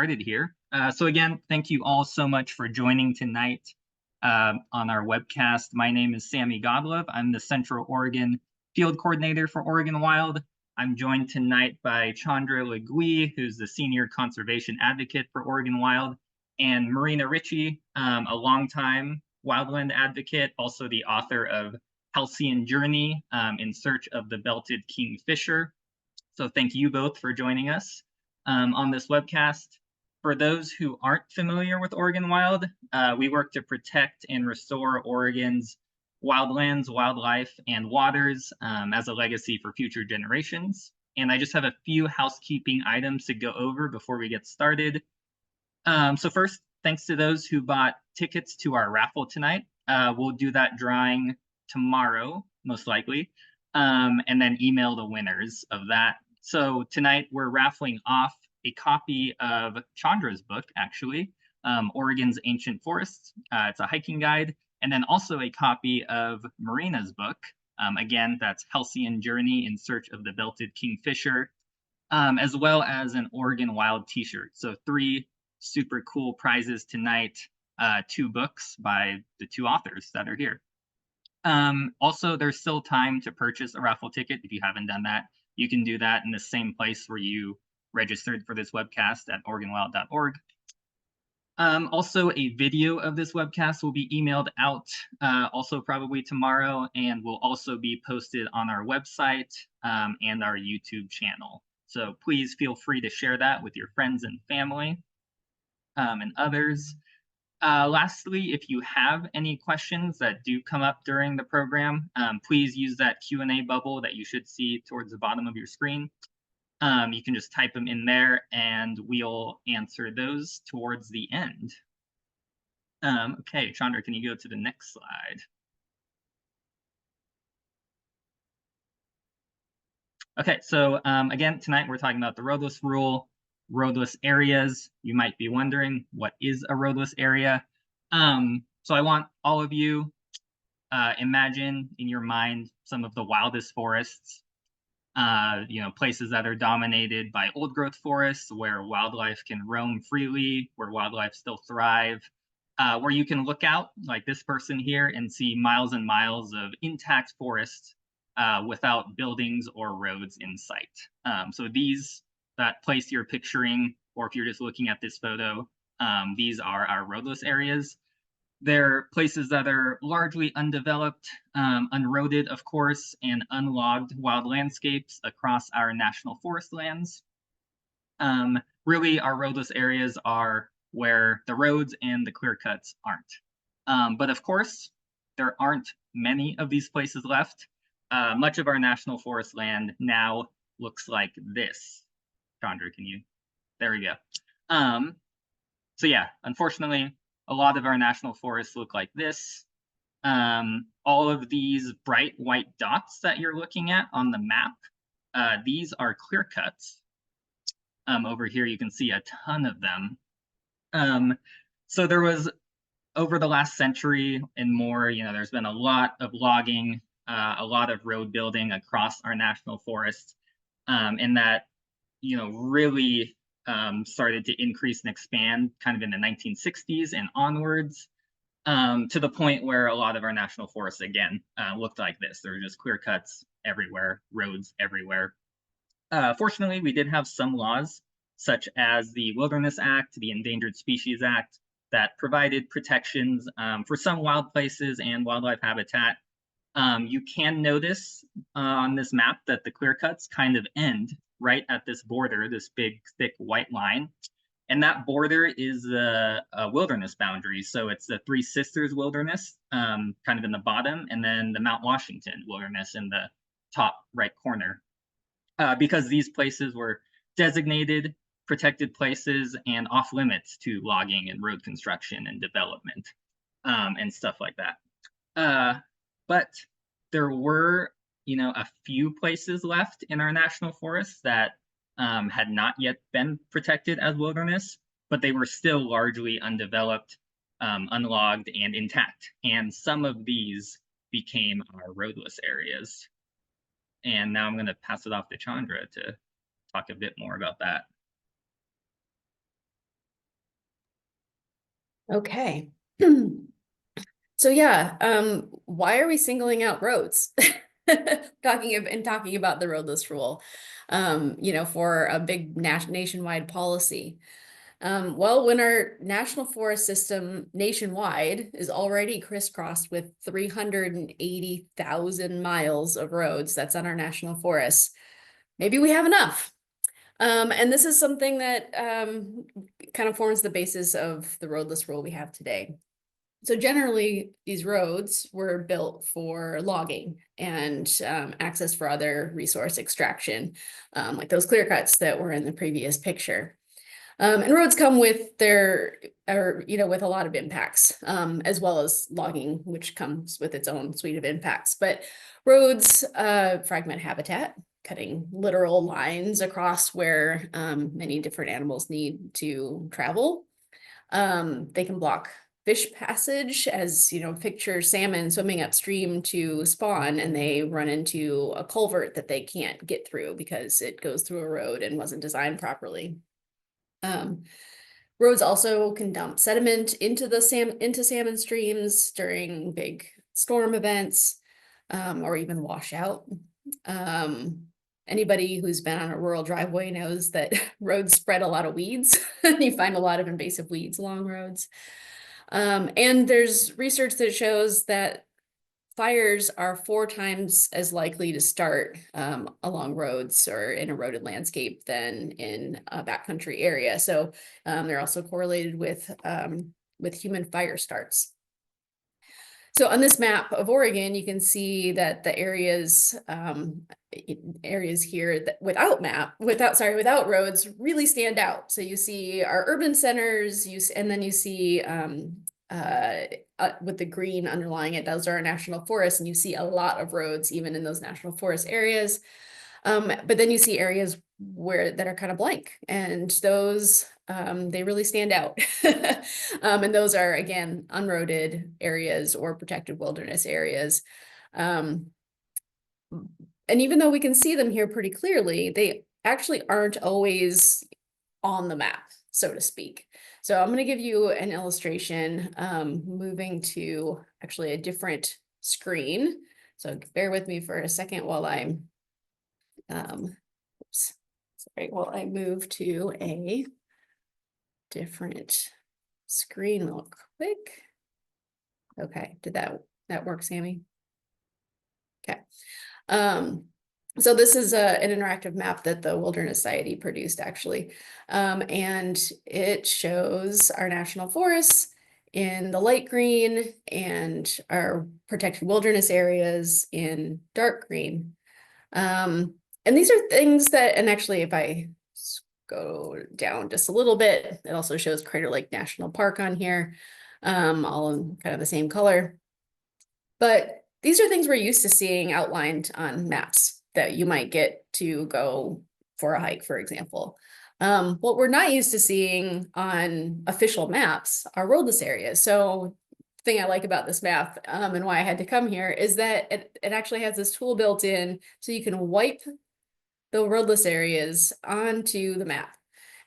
Started here. So again, thank you all so much for joining tonight on our webcast. My name is Sammy Godlove. I'm the Central Oregon Field Coordinator for Oregon Wild. I'm joined tonight by Chandra Legui, who's the Senior Conservation Advocate for Oregon Wild, and Marina Ritchie, a longtime wildland advocate, also the author of Halcyon Journey in Search of the Belted Kingfisher. So thank you both for joining us on this webcast. For those who aren't familiar with Oregon Wild, we work to protect and restore Oregon's wildlands, wildlife, and waters as a legacy for future generations. And I just have a few housekeeping items to go over before we get started. So first, thanks to those who bought tickets to our raffle tonight. We'll do that drawing tomorrow, most likely, and then email the winners of that. So tonight we're raffling off a copy of Chandra's book, actually, Oregon's Ancient Forests. It's a hiking guide, and then also a copy of Marina's book. Again, that's Halcyon Journey in Search of the Belted Kingfisher, as well as an Oregon Wild t-shirt. So 3 super cool prizes tonight, 2 books by the 2 authors that are here. Also, there's still time to purchase a raffle ticket if you haven't done that. You can do that in the same place where you registered for this webcast at OregonWild.org. Also, a video of this webcast will be emailed out also probably tomorrow, and will also be posted on our website and our YouTube channel. So please feel free to share that with your friends and family and others. Lastly, if you have any questions that do come up during the program, please use that Q&A bubble that you should see towards the bottom of your screen. You can just type them in there and we'll answer those towards the end. Okay, Chandra, can you go to the next slide? Okay, so again, tonight we're talking about the Roadless Rule, roadless areas. You might be wondering, what is a roadless area? So I want all of you imagine in your mind some of the wildest forests, places that are dominated by old growth forests where wildlife can roam freely, where wildlife still thrive, where you can look out like this person here and see miles and miles of intact forests without buildings or roads in sight. So that place you're picturing, or if you're just looking at this photo, these are our roadless areas. They're places that are largely undeveloped, unroaded, of course, and unlogged wild landscapes across our national forest lands. Really, our roadless areas are where the roads and the clear cuts aren't. But of course, there aren't many of these places left. Much of our national forest land now looks like this. Chandra, there we go. So yeah, unfortunately, a lot of our national forests look like this. All of these bright white dots that you're looking at on the map, these are clear cuts. Over here, you can see a ton of them. So there was, over the last century and more, there's been a lot of logging, a lot of road building across our national forests, and that, really started to increase and expand kind of in the 1960s and onwards, to the point where a lot of our national forests, again, looked like this. There were just clear cuts everywhere, roads everywhere. Fortunately, we did have some laws, such as the Wilderness Act, the Endangered Species Act, that provided protections for some wild places and wildlife habitat. You can notice on this map that the clear cuts kind of end right at this border, this big, thick white line. And that border is a wilderness boundary. So it's the Three Sisters Wilderness, kind of in the bottom, and then the Mount Washington Wilderness in the top right corner. Because these places were designated protected places and off limits to logging and road construction and development and stuff like that. But there were, a few places left in our national forests that had not yet been protected as wilderness, but they were still largely undeveloped, unlogged, and intact. And some of these became our roadless areas. And now I'm going to pass it off to Chandra to talk a bit more about that. Okay. So yeah, why are we singling out roads? Talking about the roadless rule, for a big nationwide policy. Well, when our national forest system nationwide is already crisscrossed with 380,000 miles of roads that's on our national forests, maybe we have enough. And this is something that kind of forms the basis of the roadless rule we have today. So generally, these roads were built for logging and access for other resource extraction, like those clear cuts that were in the previous picture. And roads come with with a lot of impacts, as well as logging, which comes with its own suite of impacts. But roads fragment habitat, cutting literal lines across where many different animals need to travel. They can block fish passage, as picture salmon swimming upstream to spawn, and they run into a culvert that they can't get through because it goes through a road and wasn't designed properly. Roads also can dump sediment into salmon streams during big storm events, or even wash out. Anybody who's been on a rural driveway knows that roads spread a lot of weeds. You find a lot of invasive weeds along roads. And there's research that shows that fires are 4 times as likely to start along roads or in a eroded landscape than in a backcountry area. So they're also correlated with human fire starts. So on this map of Oregon, you can see that the areas here that without roads really stand out. So you see our urban centers, and then you see with the green underlying it, those are our national forests, and you see a lot of roads even in those national forest areas. But then you see areas that are kind of blank, and those they really stand out. And those are, again, unroaded areas or protected wilderness areas. And even though we can see them here pretty clearly, they actually aren't always on the map, so to speak. So I'm going to give you an illustration, moving to actually a different screen. So bear with me for a second while I'm while I move to a different screen real quick. Okay, did that work, Sammy? Okay. So this is an interactive map that the Wilderness Society produced, actually. And it shows our national forests in the light green and our protected wilderness areas in dark green. And these are things that, and actually if I go down just a little bit, it also shows Crater Lake National Park on here, all in kind of the same color. But these are things we're used to seeing outlined on maps that you might get to go for a hike, for example. What we're not used to seeing on official maps are roadless areas. So the thing I like about this map, and why I had to come here, is that it actually has this tool built in so you can wipe the roadless areas onto the map.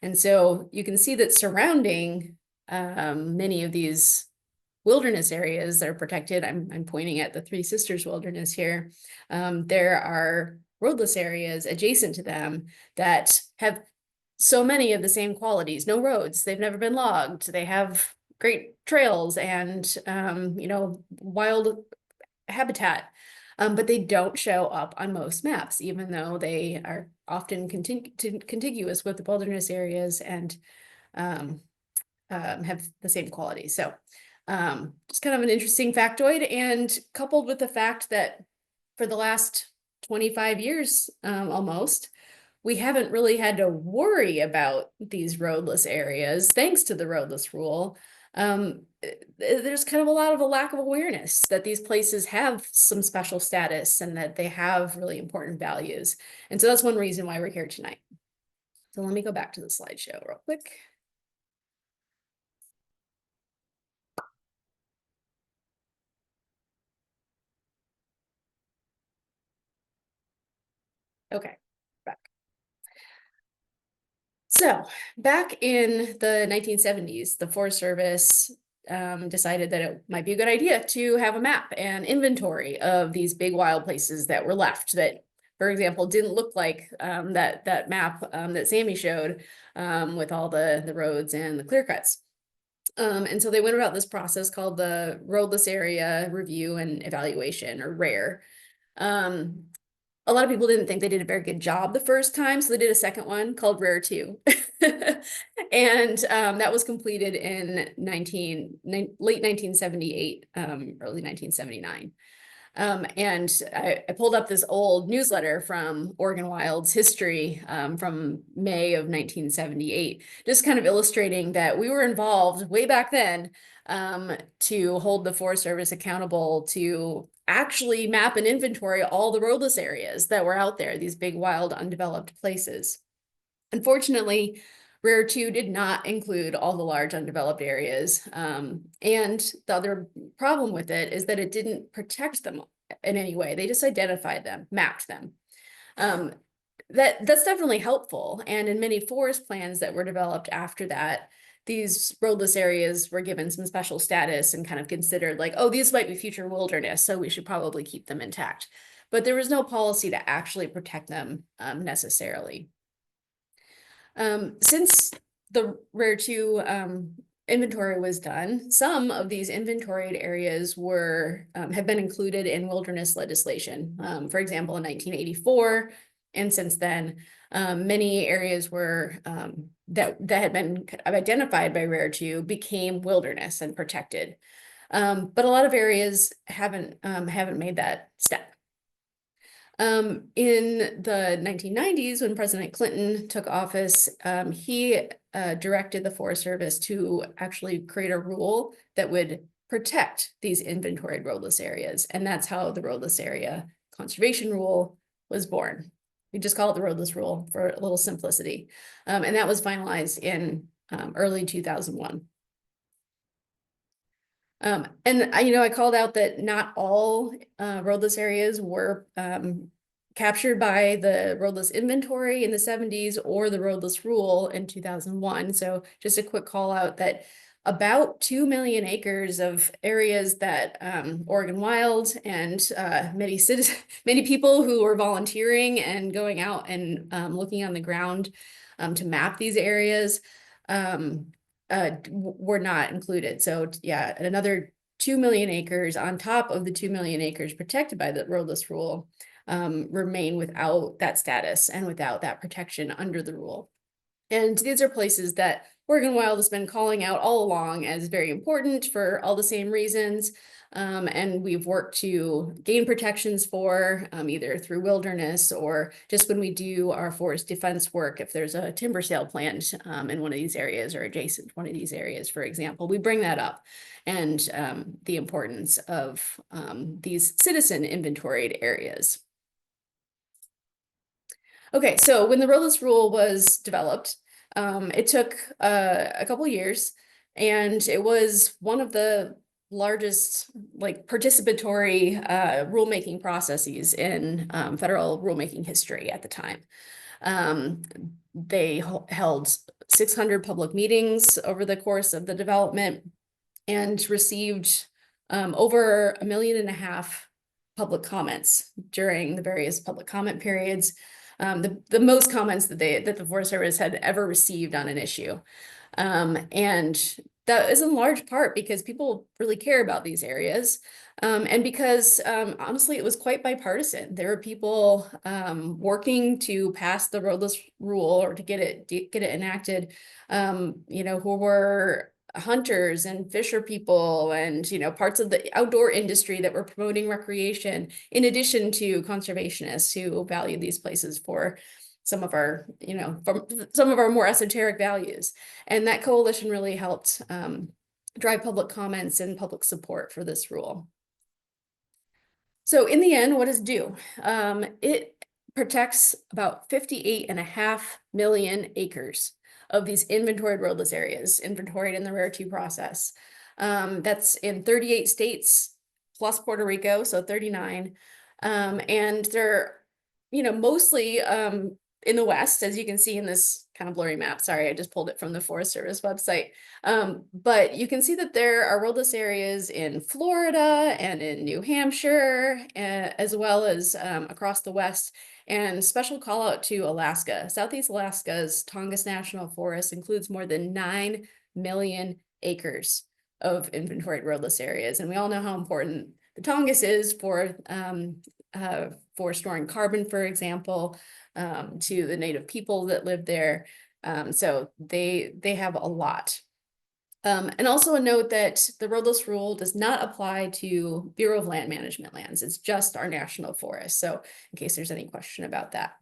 And so you can see that surrounding many of these wilderness areas that are protected, I'm pointing at the Three Sisters Wilderness here, there are roadless areas adjacent to them that have so many of the same qualities. No roads, they've never been logged, they have great trails and wild habitat, but they don't show up on most maps, even though they are often contiguous with the wilderness areas and have the same quality. So just kind of an interesting factoid, and coupled with the fact that for the last 25 years almost, we haven't really had to worry about these roadless areas thanks to the roadless rule. There's kind of a lack of awareness that these places have some special status and that they have really important values. And so that's one reason why we're here tonight. So let me go back to the slideshow real quick. Okay, back. So back in the 1970s, the Forest Service decided that it might be a good idea to have a map and inventory of these big wild places that were left that, for example, didn't look like that map that Sammy showed with all the roads and the clear cuts. And so they went about this process called the Roadless Area Review and Evaluation, or RARE. A lot of people didn't think they did a very good job the first time, so they did a second one called Rare 2. And that was completed in late 1978, early 1979. And I pulled up this old newsletter from Oregon Wild's history from May of 1978, just kind of illustrating that we were involved way back then to hold the Forest Service accountable to actually map and inventory all the roadless areas that were out there, these big wild undeveloped places. Unfortunately, Rare 2 did not include all the large undeveloped areas. And the other problem with it is that it didn't protect them in any way. They just identified them, mapped them. That's definitely helpful. And in many forest plans that were developed after that, these roadless areas were given some special status and kind of considered like, oh, these might be future wilderness, so we should probably keep them intact. But there was no policy to actually protect them necessarily. Since the Rare 2 inventory was done, some of these inventoried areas were have been included in wilderness legislation. For example, in 1984, and since then, many areas were that had been identified by Rare 2 became wilderness and protected. But a lot of areas haven't made that step. In the 1990s, when President Clinton took office, he directed the Forest Service to actually create a rule that would protect these inventoried roadless areas. And that's how the Roadless Area Conservation Rule was born. We just call it the Roadless Rule for a little simplicity. And that was finalized in early 2001. And I called out that not all roadless areas were captured by the roadless inventory in the 70s or the Roadless Rule in 2001. So just a quick call out that about 2 million acres of areas that Oregon Wild and many people who were volunteering and going out and looking on the ground to map these areas were not included. So yeah, another 2 million acres on top of the 2 million acres protected by the Roadless Rule remain without that status and without that protection under the rule. And these are places that Oregon Wild has been calling out all along as very important for all the same reasons. And we've worked to gain protections for either through wilderness or just when we do our forest defense work, if there's a timber sale planned in one of these areas or adjacent to one of these areas, for example, we bring that up and the importance of these citizen inventoried areas. Okay, so when the Roadless Rule was developed, it took a couple years, and it was one of the largest participatory rulemaking processes in federal rulemaking history at the time. They held 600 public meetings over the course of the development and received over 1.5 million public comments during the various public comment periods. The most comments that the Forest Service had ever received on an issue. And that is in large part because people really care about these areas. And because honestly, it was quite bipartisan. There were people working to pass the Roadless Rule or to get it enacted, who were hunters and fisher people and parts of the outdoor industry that were promoting recreation, in addition to conservationists who value these places for some of our more esoteric values. And that coalition really helped drive public comments and public support for this rule. So in the end, what does it do? It protects about 58.5 million acres of these inventoried roadless areas, inventoried in the Rare 2 process. That's in 38 states plus Puerto Rico, so 39. And they're, mostly in the west, as you can see in this kind of blurry map. Sorry, I just pulled it from the Forest Service website. But you can see that there are roadless areas in Florida and in New Hampshire, as well as across the west. And special call out to Alaska. Southeast Alaska's Tongass National Forest includes more than 9 million acres of inventoried roadless areas. And we all know how important the Tongass is for storing carbon, for example, to the native people that live there. So they have a lot. And also a note that the Roadless Rule does not apply to Bureau of Land Management lands. It's just our national forests. So in case there's any question about that.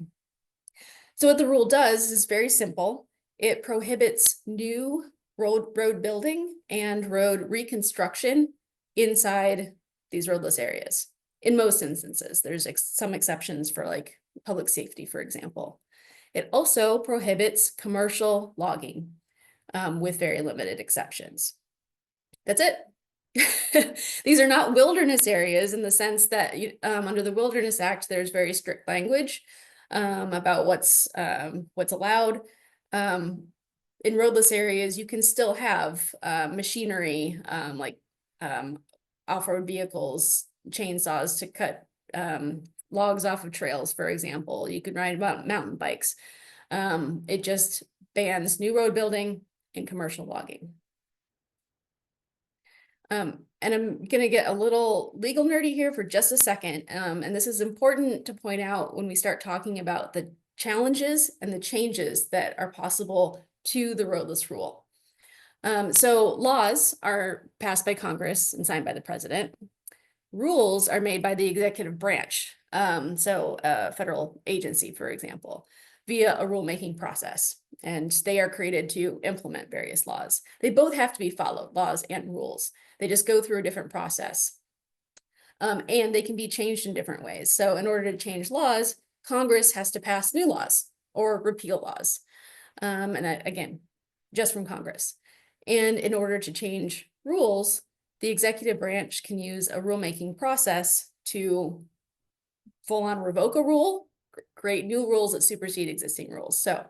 So what the rule does is very simple. It prohibits new road building and road reconstruction inside these roadless areas. In most instances, there's some exceptions for like public safety, for example. It also prohibits commercial logging with very limited exceptions. That's it. These are not wilderness areas in the sense that under the Wilderness Act, there's very strict language about what's allowed. In roadless areas, you can still have machinery like off-road vehicles, chainsaws to cut logs off of trails, for example. You can ride mountain bikes. It just bans new road building and commercial logging. And I'm going to get a little legal nerdy here for just a second. And this is important to point out when we start talking about the challenges and the changes that are possible to the Roadless Rule. So laws are passed by Congress and signed by the president. Rules are made by the executive branch, so a federal agency, for example, via a rulemaking process, and they are created to implement various laws. They both have to be followed, laws and rules. They just go through a different process, and they can be changed in different ways. So in order to change laws, Congress has to pass new laws or repeal laws, and that, again, just from Congress. And in order to change rules, the executive branch can use a rulemaking process to full on revoke a rule, create new rules that supersede existing rules. So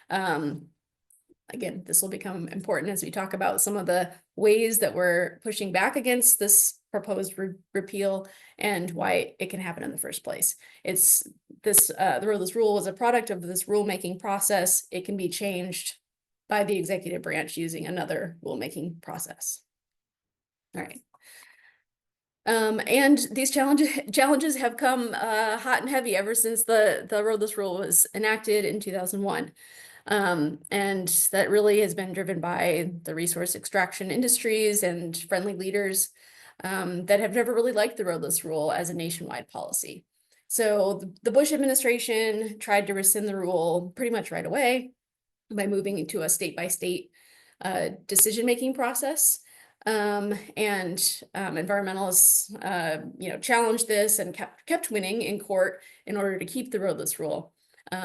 again, this will become important as we talk about some of the ways that we're pushing back against this proposed repeal and why it can happen in the first place. It's this, the Roadless Rule was a product of this rulemaking process. It can be changed by the executive branch using another rulemaking process. All right. And these challenges have come hot and heavy ever since the Roadless Rule was enacted in 2001. And that really has been driven by the resource extraction industries and friendly leaders that have never really liked the Roadless Rule as a nationwide policy. So the Bush administration tried to rescind the rule pretty much right away by moving into a state-by-state decision-making process. Environmentalists, challenged this and kept winning in court in order to keep the Roadless Rule,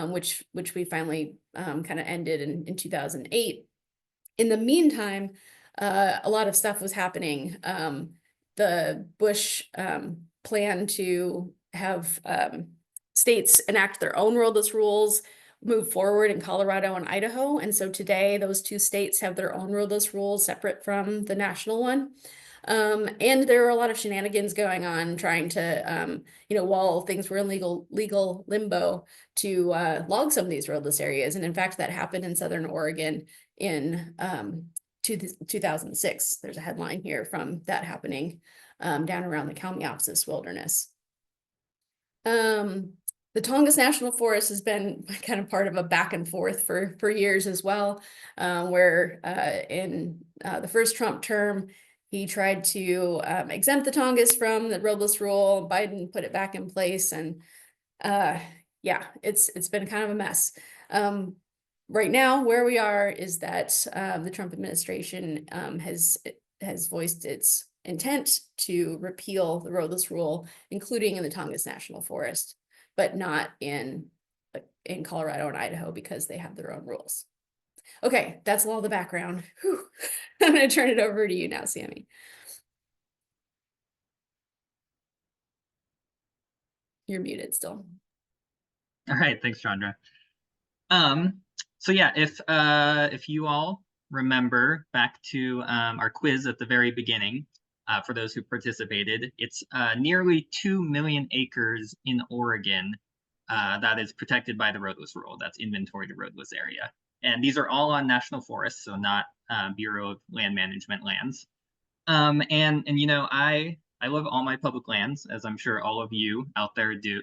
which we finally kind of ended in 2008. In the meantime, a lot of stuff was happening. The Bush plan to have states enact their own Roadless Rules move forward in Colorado and Idaho. And so today those two states have their own Roadless Rules separate from the national one. And there were a lot of shenanigans going on trying to, while things were in legal limbo to log some of these roadless areas. And in fact, that happened in Southern Oregon in 2006. There's a headline here from that happening down around the Kalmiopsis Wilderness. The Tongass National Forest has been kind of part of a back and forth for years as well, where in the first Trump term, he tried to exempt the Tongass from the Roadless Rule. Biden put it back in place, and yeah, it's been kind of a mess. Right now, where we are is that the Trump administration has voiced its intent to repeal the Roadless Rule, including in the Tongass National Forest, but not in Colorado and Idaho because they have their own rules. Okay, that's all the background. Whew. I'm going to turn it over to you now, Sammy. You're muted still. All right, thanks, Chandra. So yeah, if you all remember back to our quiz at the very beginning, for those who participated, it's nearly 2 million acres in Oregon that is protected by the Roadless Rule. That's inventoried roadless area. And these are all on national forests, so not Bureau of Land Management lands. And you know, I love all my public lands, as I'm sure all of you out there do.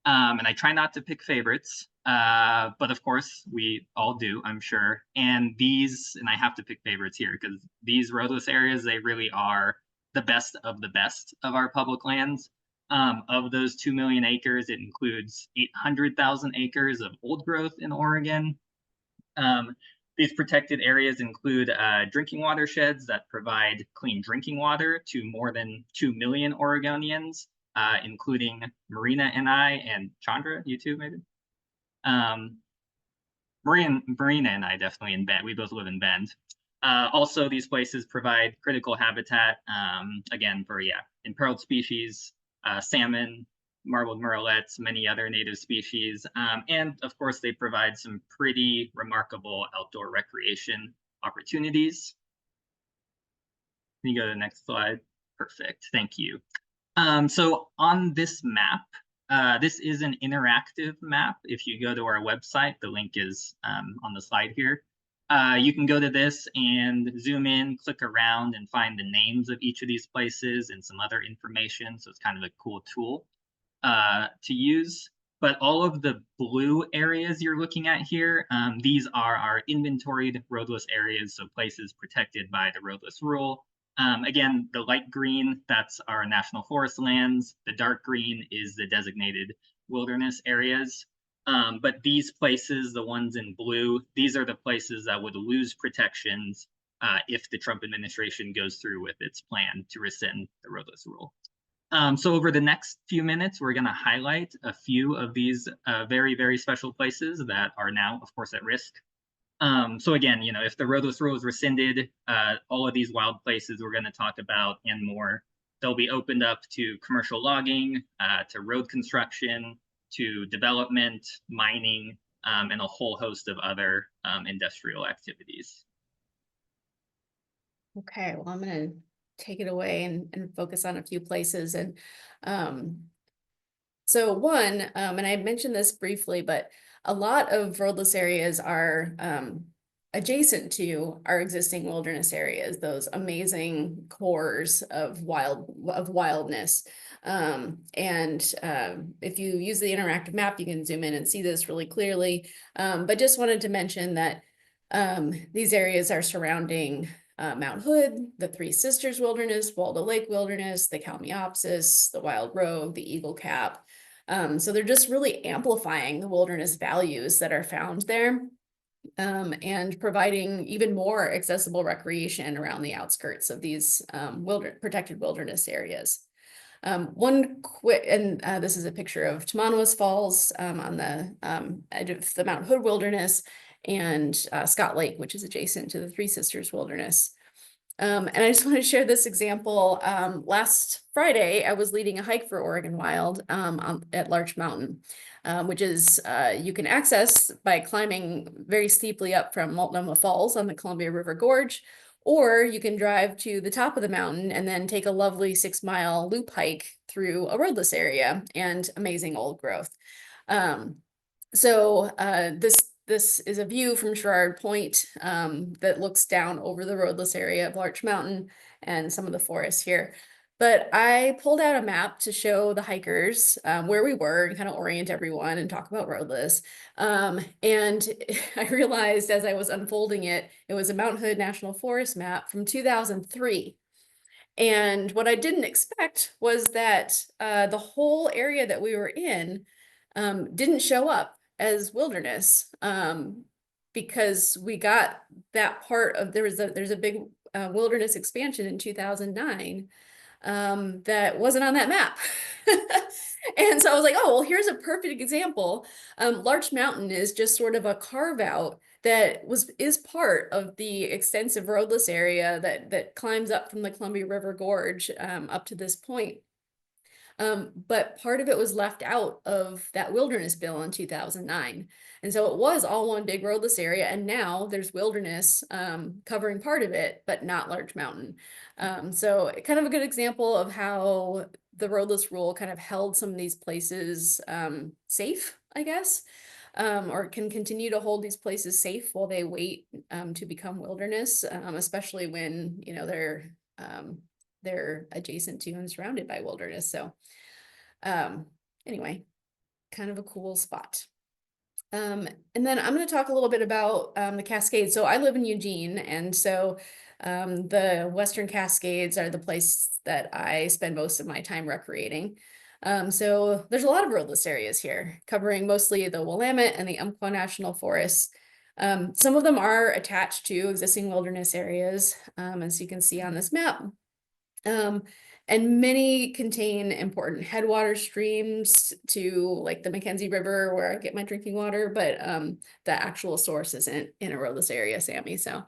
And I try not to pick favorites, but of course we all do, I'm sure. And I have to pick favorites here because these roadless areas, they really are the best of our public lands. Of those 2 million acres, it includes 800,000 acres of old growth in Oregon. Um, these protected areas include drinking watersheds that provide clean drinking water to more than 2 million Oregonians, including Marina and I, and Chandra, you too, maybe? Um, Marina and I definitely in Bend. We both live in Bend. Also, these places provide critical habitat, again, for, imperiled species, salmon, marbled murrelets, many other native species. And of course, they provide some pretty remarkable outdoor recreation opportunities. Can you go to the next slide? Perfect, thank you. So on this map, this is an interactive map. If you go to our website, the link is on the slide here. You can go to this and zoom in, click around, and find the names of each of these places and some other information. So it's kind of a cool tool to use. But all of the blue areas you're looking at here, these are our inventoried roadless areas, so places protected by the Roadless Rule. Again, the light green, that's our national forest lands. The dark green is the designated wilderness areas. But these places, the ones in blue, these are the places that would lose protections if the Trump administration goes through with its plan to rescind the Roadless Rule. So over the next few minutes, we're going to highlight a few of these very, very special places that are now, of course, at risk. So again, you know, if the Roadless Rule is rescinded, all of these wild places we're going to talk about and more, they'll be opened up to commercial logging, to road construction, to development, mining, and a whole host of other industrial activities. Okay, well, I'm going to take it away and focus on a few places. And so one, and I mentioned this briefly, but a lot of roadless areas are adjacent to our existing wilderness areas, those amazing cores of wildness. If you use the interactive map, you can zoom in and see this really clearly. But just wanted to mention that these areas are surrounding Mount Hood, the Three Sisters Wilderness, Waldo Lake Wilderness, the Kalmiopsis, the Wild Rogue, the Eagle Cap. So they're just really amplifying the wilderness values that are found there, and providing even more accessible recreation around the outskirts of these protected wilderness areas. This is a picture of Tamanoas Falls on the edge of the Mount Hood Wilderness, and Scott Lake, which is adjacent to the Three Sisters Wilderness. And I just want to share this example. Last Friday, I was leading a hike for Oregon Wild at Larch Mountain, which is you can access by climbing very steeply up from Multnomah Falls on the Columbia River Gorge, or you can drive to the top of the mountain and then take a lovely 6-mile loop hike through a roadless area and amazing old growth. This is a view from Sherrard Point that looks down over the roadless area of Larch Mountain and some of the forests here. But I pulled out a map to show the hikers where we were and kind of orient everyone and talk about roadless. And I realized as I was unfolding it, it was a Mount Hood National Forest map from 2003. And what I didn't expect was that the whole area that we were in didn't show up as wilderness, because we got that part of, there's a big wilderness expansion in 2009 that wasn't on that map. And so I was like, oh, well, here's a perfect example. Larch Mountain is just sort of a carve out that is part of the extensive roadless area that climbs up from the Columbia River Gorge up to this point. But part of it was left out of that wilderness bill in 2009. And so it was all one big roadless area. And now there's wilderness covering part of it, but not Large Mountain. So kind of a good example of how the roadless rule kind of held some of these places safe, I guess, or can continue to hold these places safe while they wait to become wilderness, especially when, you know, they're adjacent to and surrounded by wilderness. So anyway, kind of a cool spot. And then I'm going to talk a little bit about the Cascades. So I live in Eugene, and so the Western Cascades are the place that I spend most of my time recreating. So there's a lot of roadless areas here, covering mostly the Willamette and the Umpqua National Forests. Some of them are attached to existing wilderness areas, as you can see on this map. And many contain important headwater streams to like the Mackenzie River where I get my drinking water, but the actual source isn't in a roadless area, Sammy. So,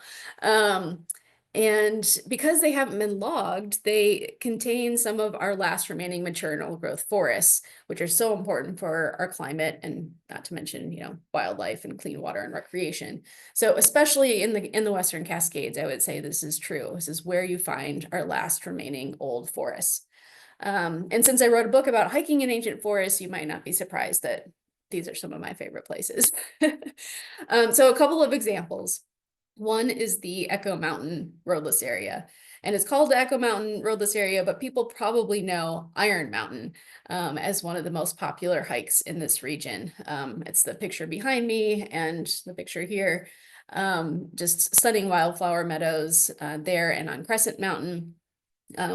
and because they haven't been logged, they contain some of our last remaining mature and old growth forests, which are so important for our climate and not to mention, you know, wildlife and clean water and recreation. So especially in the Western Cascades, I would say this is true. This is where you find our last remaining old forests. And since I wrote a book about hiking in ancient forests, you might not be surprised that these are some of my favorite places. So a couple of examples. One is the Echo Mountain Roadless Area. And it's called the Echo Mountain Roadless Area, but people probably know Iron Mountain as one of the most popular hikes in this region. It's the picture behind me and the picture here. Just stunning wildflower meadows there and on Crescent Mountain,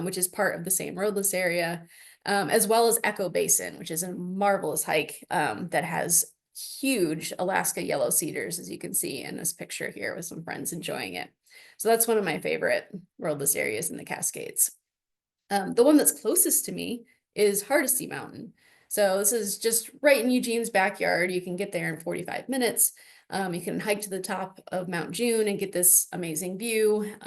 which is part of the same roadless area, as well as Echo Basin, which is a marvelous hike that has huge Alaska yellow cedars, as you can see in this picture here with some friends enjoying it. So that's one of my favorite roadless areas in the Cascades. The one that's closest to me is Hardesty Mountain. So this is just right in Eugene's backyard. You can get there in 45 minutes. You can hike to the top of Mount June and get this amazing view.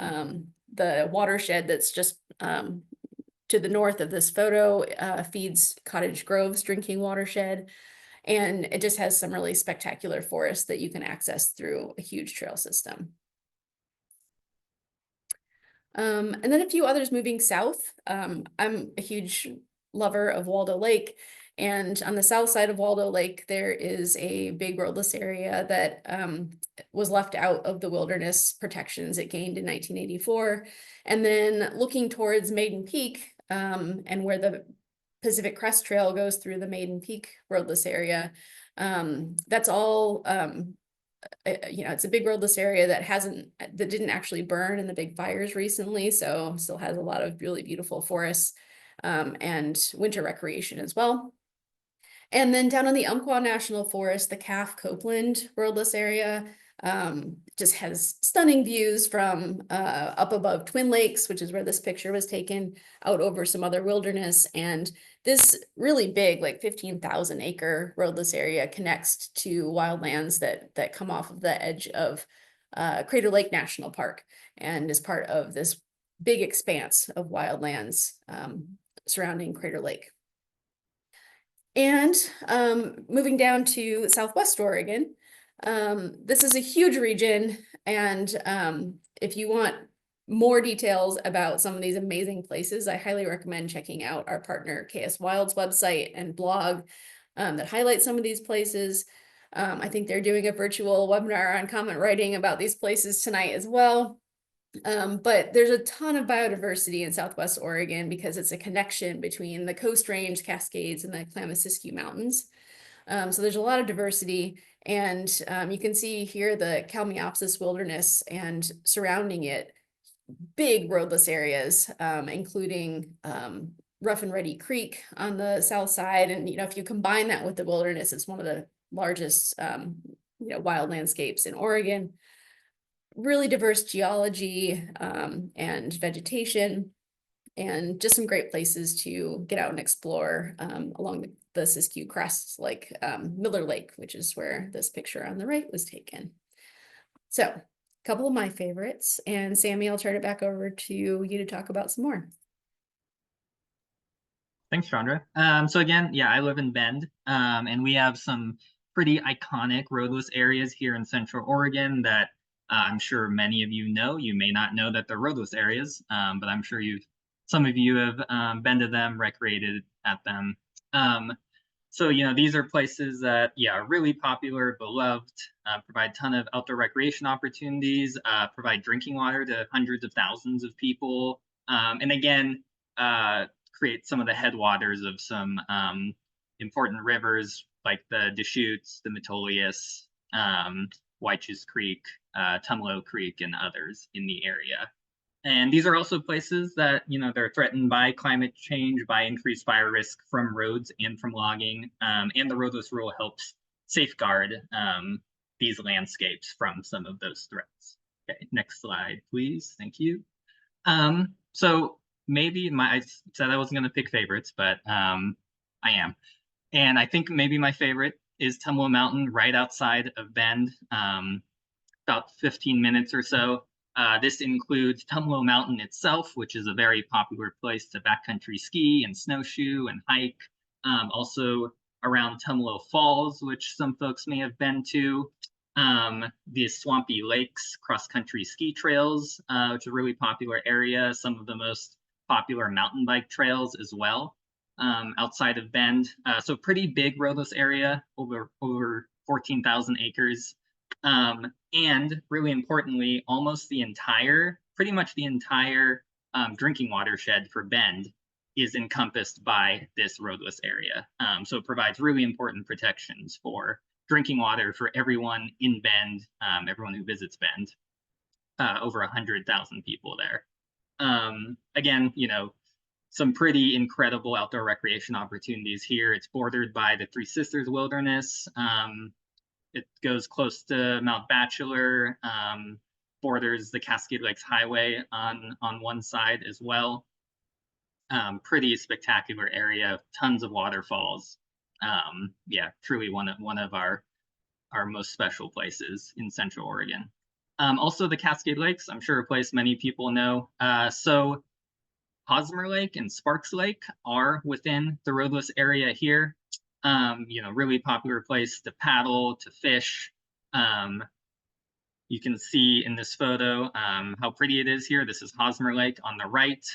The watershed that's just to the north of this photo feeds Cottage Grove's drinking watershed. And it just has some really spectacular forests that you can access through a huge trail system. And then a few others moving south. I'm a huge lover of Waldo Lake. And on the south side of Waldo Lake, there is a big roadless area that was left out of the wilderness protections it gained in 1984. And then looking towards Maiden Peak and where the Pacific Crest Trail goes through the Maiden Peak roadless area. That's all, you know, it's a big roadless area that didn't actually burn in the big fires recently. So still has a lot of really beautiful forests and winter recreation as well. And then down in the Umpqua National Forest, the Calf Copeland roadless area just has stunning views from up above Twin Lakes, which is where this picture was taken, out over some other wilderness. And this really big, like 15,000 acre roadless area connects to wildlands that come off of the edge of Crater Lake National Park and is part of this big expanse of wildlands surrounding Crater Lake. And moving down to Southwest Oregon, this is a huge region. And if you want more details about some of these amazing places, I highly recommend checking out our partner KS Wild's website and blog that highlights some of these places. I think they're doing a virtual webinar on comment writing about these places tonight as well. But there's a ton of biodiversity in Southwest Oregon because it's a connection between the Coast Range, Cascades, and the Klamath Mountains. So there's a lot of diversity, and you can see here the Kalmiopsis Wilderness and surrounding it, big roadless areas, including Rough and Ready Creek on the south side. And, you know, if you combine that with the wilderness, it's one of the largest, you know, wild landscapes in Oregon. Really diverse geology and vegetation, and just some great places to get out and explore along the Siskiyou crests, like Miller Lake, which is where this picture on the right was taken. So a couple of my favorites, and Sammy, I'll turn it back over to you to talk about some more. Thanks, Chandra. So again, yeah, I live in Bend, and we have some pretty iconic roadless areas here in Central Oregon that I'm sure many of you know. You may not know that they're roadless areas, but I'm sure some of you have been to them, recreated at them. So, these are places that, yeah, are really popular, beloved, provide a ton of outdoor recreation opportunities, provide drinking water to hundreds of thousands of people. And again, create some of the headwaters of some important rivers like the Deschutes, the Metolius, Wyches Creek, Tumalo Creek, and others in the area. And these are also places that, they're threatened by climate change, by increased fire risk from roads and from logging. And the Roadless Rule helps safeguard these landscapes from some of those threats. Okay, next slide, please. Thank you. So maybe I said I wasn't going to pick favorites, but I am. And I think maybe my favorite is Tumalo Mountain right outside of Bend, about 15 minutes or so. This includes Tumalo Mountain itself, which is a very popular place to backcountry ski and snowshoe and hike. Also around Tumalo Falls, which some folks may have been to. The Swampy Lakes cross-country ski trails, which is a really popular area. Some of the most popular mountain bike trails as well, outside of Bend. So pretty big roadless area, over 14,000 acres. And really importantly, pretty much the entire drinking watershed for Bend is encompassed by this roadless area. So it provides really important protections for drinking water for everyone in Bend, everyone who visits Bend, over 100,000 people there. Again, some pretty incredible outdoor recreation opportunities here. It's bordered by the Three Sisters Wilderness. It goes close to Mount Bachelor, borders the Cascade Lakes Highway on one side as well. Pretty spectacular area, tons of waterfalls. Yeah, truly one of our most special places in Central Oregon. Also the Cascade Lakes, I'm sure a place many people know. So Hosmer Lake and Sparks Lake are within the roadless area here. Really popular place to paddle, to fish. You can see in this photo how pretty it is here. This is Hosmer Lake on the right.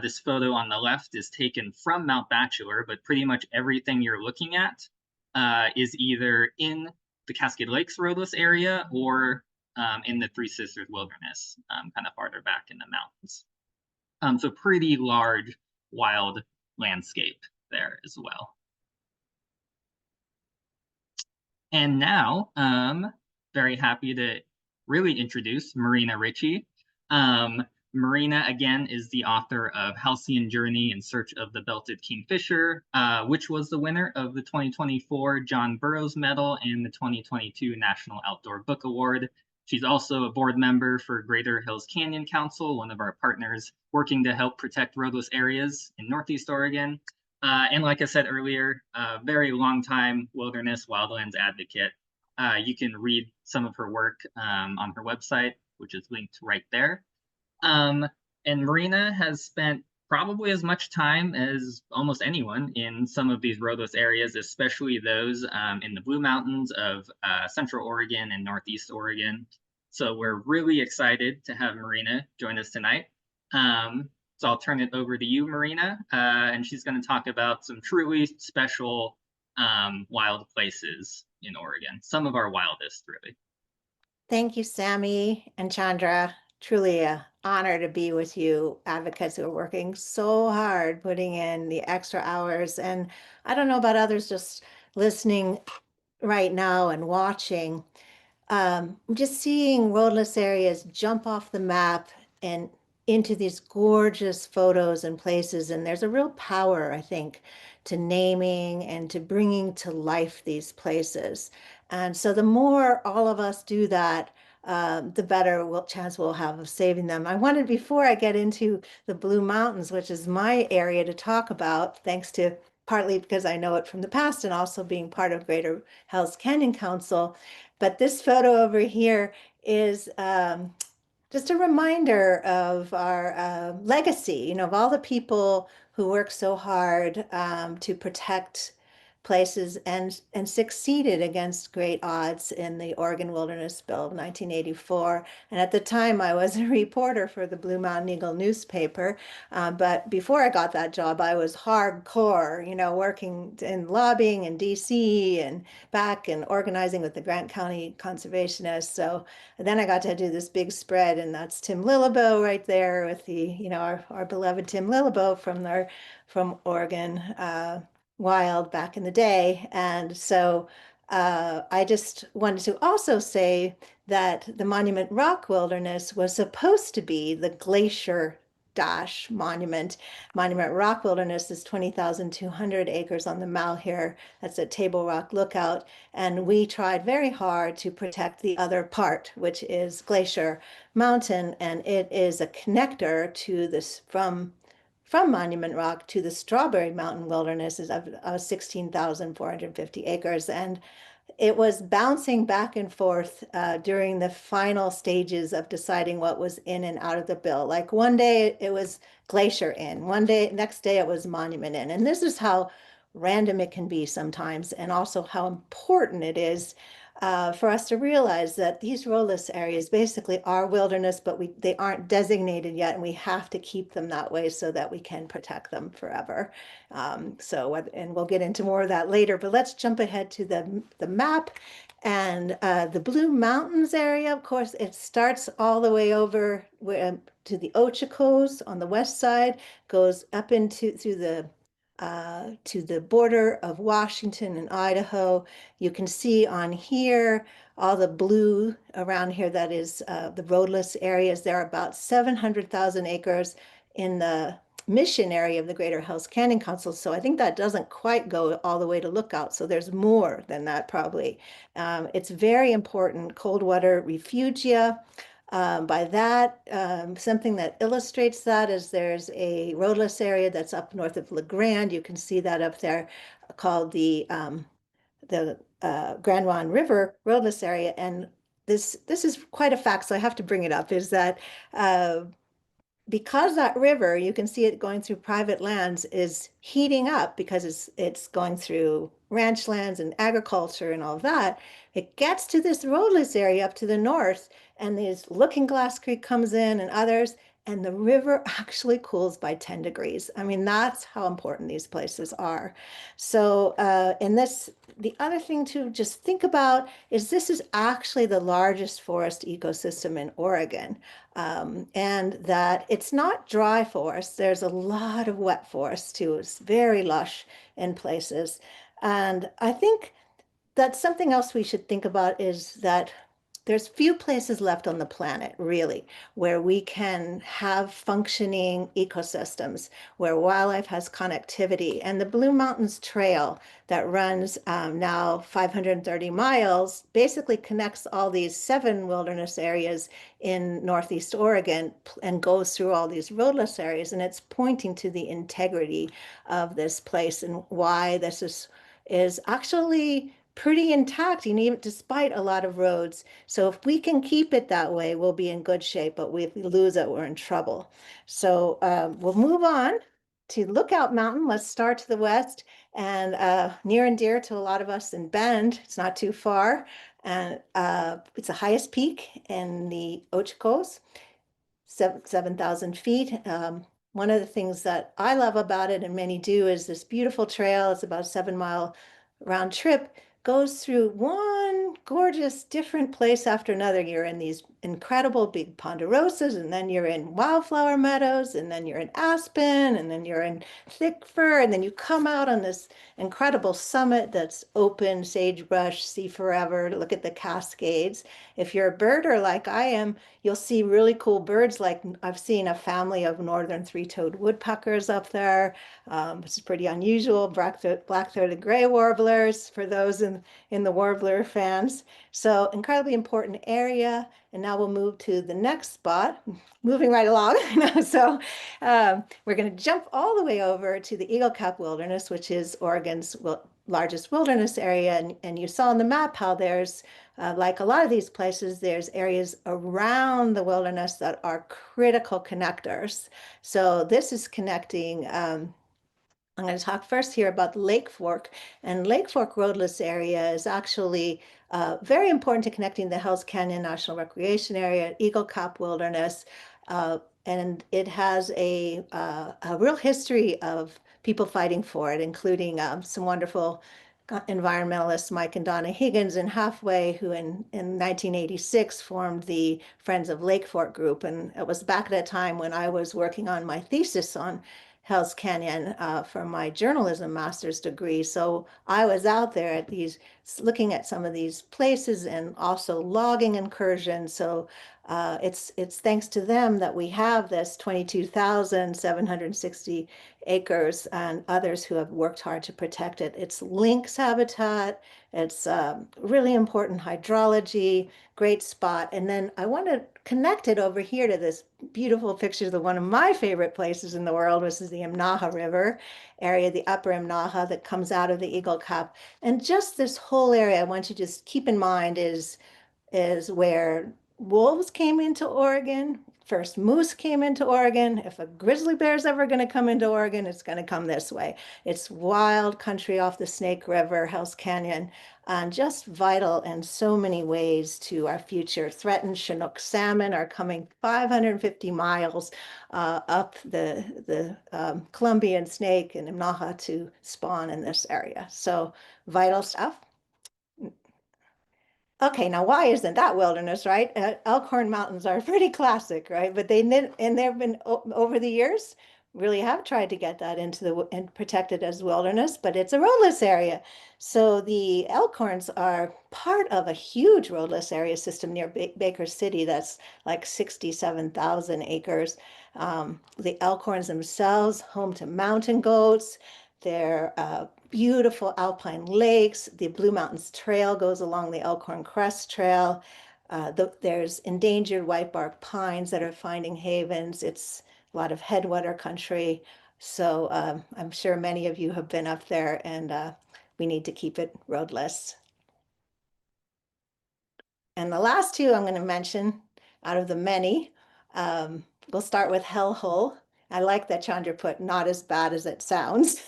This photo on the left is taken from Mount Bachelor, but pretty much everything you're looking at is either in the Cascade Lakes roadless area or in the Three Sisters Wilderness, kind of farther back in the mountains. So pretty large, wild landscape there as well. And now, very happy to really introduce Marina Ritchie. Marina, again, is the author of Halcyon Journey in Search of the Belted Kingfisher, which was the winner of the 2024 John Burroughs Medal and the 2022 National Outdoor Book Award. She's also a board member for Greater Hills Canyon Council, one of our partners working to help protect roadless areas in Northeast Oregon. And like I said earlier, very long time wilderness wildlands advocate. You can read some of her work on her website, which is linked right there. And Marina has spent probably as much time as almost anyone in some of these roadless areas, especially those in the Blue Mountains of Central Oregon and Northeast Oregon. So we're really excited to have Marina join us tonight. So I'll turn it over to you, Marina, and she's going to talk about some truly special wild places in Oregon, some of our wildest, really. Thank you, Sammy and Chandra. Truly an honor to be with you, advocates who are working so hard, putting in the extra hours. And I don't know about others just listening right now and watching. I'm just seeing roadless areas jump off the map and into these gorgeous photos and places. And there's a real power, I think, to naming and to bringing to life these places. And so the more all of us do that, the better chance we'll have of saving them. I wanted, before I get into the Blue Mountains, which is my area to talk about, thanks to partly because I know it from the past and also being part of Greater Hills Canyon Council. But this photo over here is just a reminder of our legacy, you know, of all the people who worked so hard to protect places and succeeded against great odds in the Oregon Wilderness Bill of 1984. And at the time, I was a reporter for the Blue Mountain Eagle newspaper. But before I got that job, I was hardcore, you know, working in lobbying in DC and back and organizing with the Grant County Conservationists. So then I got to do this big spread, and that's Tim Lilleboe right there with the, you know, our beloved Tim Lilleboe from Oregon Wild back in the day. And so I just wanted to also say that the Monument Rock Wilderness was supposed to be the glacier dash monument. Monument Rock Wilderness is 20,200 acres on the Malheur. That's at Table Rock Lookout. And we tried very hard to protect the other part, which is Glacier Mountain. And it is a connector to this from Monument Rock to the Strawberry Mountain Wilderness is of 16,450 acres. And it was bouncing back and forth during the final stages of deciding what was in and out of the bill. Like one day it was Glacier in, one day, next day it was Monument in. And this is how random it can be sometimes, and also how important it is for us to realize that these roadless areas basically are wilderness, but they aren't designated yet, and we have to keep them that way so that we can protect them forever. And we'll get into more of that later, but let's jump ahead to the map. And the Blue Mountains area, of course, it starts all the way over to the Ochocos on the west side, goes up into through the to the border of Washington and Idaho. You can see on here all the blue around here, that is the roadless areas. There are about 700,000 acres in the mission area of the Greater Hells Canyon Council. So I think that doesn't quite go all the way to Lookout. So there's more than that probably. It's very important cold water refugia. By that, something that illustrates that is there's a roadless area that's up north of La Grande. You can see that up there called the Grand Juan River roadless area. And this is quite a fact, so I have to bring it up, is that because that river, you can see it going through private lands, is heating up because it's going through ranch lands and agriculture and all of that. It gets to this roadless area up to the north, and this Looking Glass Creek comes in and others, and the river actually cools by 10 degrees. I mean, that's how important these places are. So the other thing to just think about is this is actually the largest forest ecosystem in Oregon. And that it's not dry forest. There's a lot of wet forest too. It's very lush in places. And I think that's something else we should think about, is that there's few places left on the planet, really, where we can have functioning ecosystems, where wildlife has connectivity. And the Blue Mountains Trail that runs now 530 miles basically connects all these 7 wilderness areas in Northeast Oregon and goes through all these roadless areas. And it's pointing to the integrity of this place and why this is actually pretty intact, even despite a lot of roads. So if we can keep it that way, we'll be in good shape, but if we lose it, we're in trouble. So we'll move on to Lookout Mountain. Let's start to the west, and near and dear to a lot of us in Bend. It's not too far, and it's the highest peak in the Ochocos, 7,000 feet. One of the things that I love about it, and many do, is this beautiful trail. It's about a 7-mile round trip, goes through one gorgeous different place after another. You're in these incredible big ponderosas, and then you're in wildflower meadows, and then you're in aspen, and then you're in thick fir, and then you come out on this incredible summit that's open, sagebrush, see forever, look at the Cascades. If you're a birder like I am, you'll see really cool birds. Like I've seen a family of northern three-toed woodpeckers up there, which is pretty unusual. Black-throated gray warblers, for those in the warbler fans. So incredibly important area. And now we'll move to the next spot, moving right along. So we're going to jump all the way over to the Eagle Cap Wilderness, which is Oregon's largest wilderness area. And you saw on the map how there's like a lot of these places, there's areas around the wilderness that are critical connectors. So this is connecting. I'm going to talk first here about Lake Fork, and Lake Fork Roadless Area is actually very important to connecting the Hells Canyon National Recreation Area, Eagle Cap Wilderness, and it has a real history of people fighting for it, including some wonderful environmentalists, Mike and Donna Higgins in Halfway, who in 1986 formed the Friends of Lake Fork group. And it was back at a time when I was working on my thesis on Hells Canyon for my journalism master's degree. So I was out there at these, looking at some of these places and also logging incursions. So it's thanks to them that we have this 22,760 acres and others who have worked hard to protect it. It's lynx habitat. It's really important hydrology, great spot. And then I want to connect it over here to this beautiful picture of one of my favorite places in the world, which is the Imnaha River area, the upper Imnaha that comes out of the Eagle Cup. And just this whole area, I want you to just keep in mind is where wolves came into Oregon. First moose came into Oregon. If a grizzly bear is ever going to come into Oregon, it's going to come this way. It's wild country off the Snake River, Hells Canyon, and just vital in so many ways to our future. Threatened Chinook salmon are coming 550 miles up the Columbian Snake and Imnaha to spawn in this area. So vital stuff. Okay, now why isn't that wilderness, right? Elkhorn Mountains are pretty classic, right? But they've been over the years really have tried to get that into and protect it as wilderness, but it's a roadless area. So the Elkhorns are part of a huge roadless area system near Baker City that's like 67,000 acres. The Elkhorns themselves, home to mountain goats. They're beautiful alpine lakes. The Blue Mountains Trail goes along the Elkhorn Crest Trail. There's endangered whitebark pines that are finding havens. It's a lot of headwater country. So I'm sure many of you have been up there, and we need to keep it roadless. And the last two I'm going to mention out of the many, we'll start with Hellhole. I like that Chandra put not as bad as it sounds.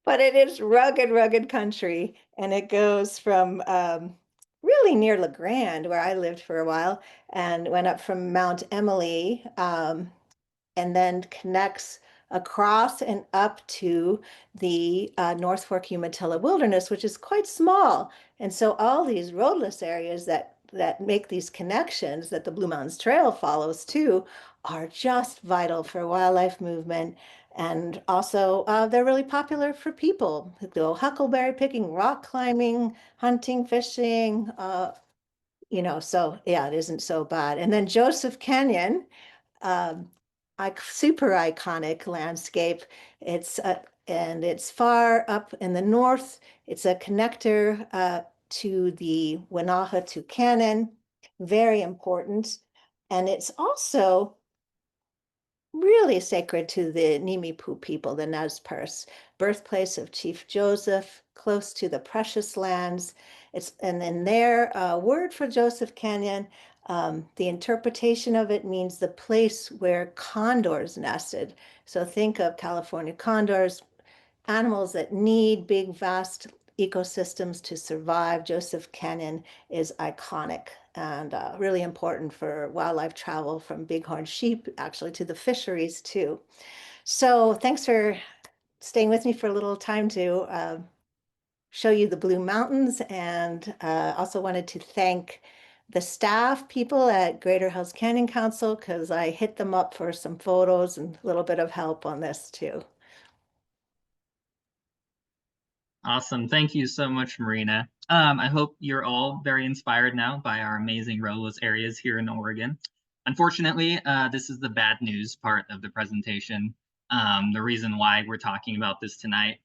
But it is rugged country, and it goes from really near La Grande, where I lived for a while, and went up from Mount Emily, and then connects across and up to the North Fork Umatilla Wilderness, which is quite small. And so all these roadless areas that make these connections that the Blue Mountains Trail follows too are just vital for wildlife movement. And also, they're really popular for people who go huckleberry picking, rock climbing, hunting, fishing, so yeah, it isn't so bad. And then Joseph Canyon, super iconic landscape. And it's far up in the north. It's a connector to the Wenatchee to Cannon, very important. And it's also really sacred to the Nimipu people, the Nez Perce, birthplace of Chief Joseph, close to the precious lands. And in their word for Joseph Canyon, the interpretation of it means the place where condors nested. So think of California condors, animals that need big, vast ecosystems to survive. Joseph Canyon is iconic and really important for wildlife travel from bighorn sheep actually to the fisheries too. So thanks for staying with me for a little time to show you the Blue Mountains, and also wanted to thank the staff people at Greater Hells Canyon Council, because I hit them up for some photos and a little bit of help on this too. Awesome. Thank you so much, Marina. I hope you're all very inspired now by our amazing roadless areas here in Oregon. Unfortunately, this is the bad news part of the presentation, the reason why we're talking about this tonight.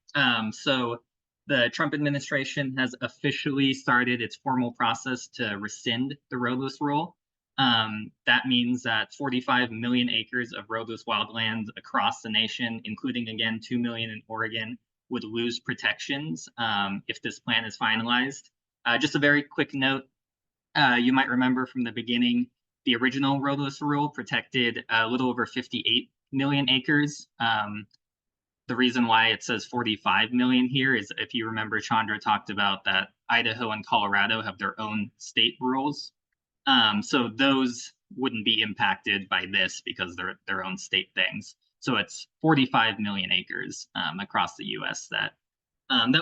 So the Trump administration has officially started its formal process to rescind the Roadless Rule. That means that 45 million acres of roadless wildlands across the nation, including, again, 2 million in Oregon, would lose protections if this plan is finalized. Just a very quick note. You might remember from the beginning, the original Roadless Rule protected a little over 58 million acres. The reason why it says 45 million here is, if you remember, Chandra talked about that Idaho and Colorado have their own state rules. So those wouldn't be impacted by this because they're their own state things. So it's 45 million acres across the US that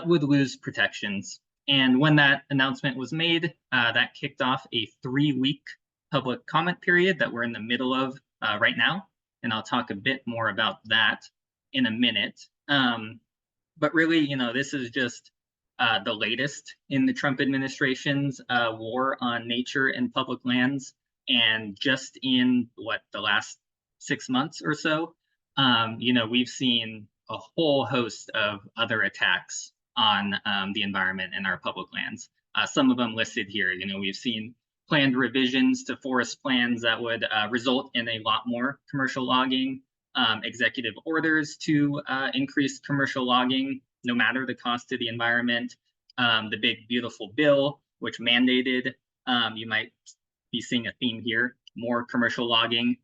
would lose protections. And when that announcement was made, that kicked off a 3-week public comment period that we're in the middle of right now. And I'll talk a bit more about that in a minute. But really, this is just the latest in the Trump administration's war on nature and public lands. And just in the last 6 months or so, we've seen a whole host of other attacks on the environment and our public lands. Some of them listed here. We've seen planned revisions to forest plans that would result in a lot more commercial logging, executive orders to increase commercial logging, no matter the cost to the environment, the big beautiful bill, which mandated, you might be seeing a theme here, more commercial logging.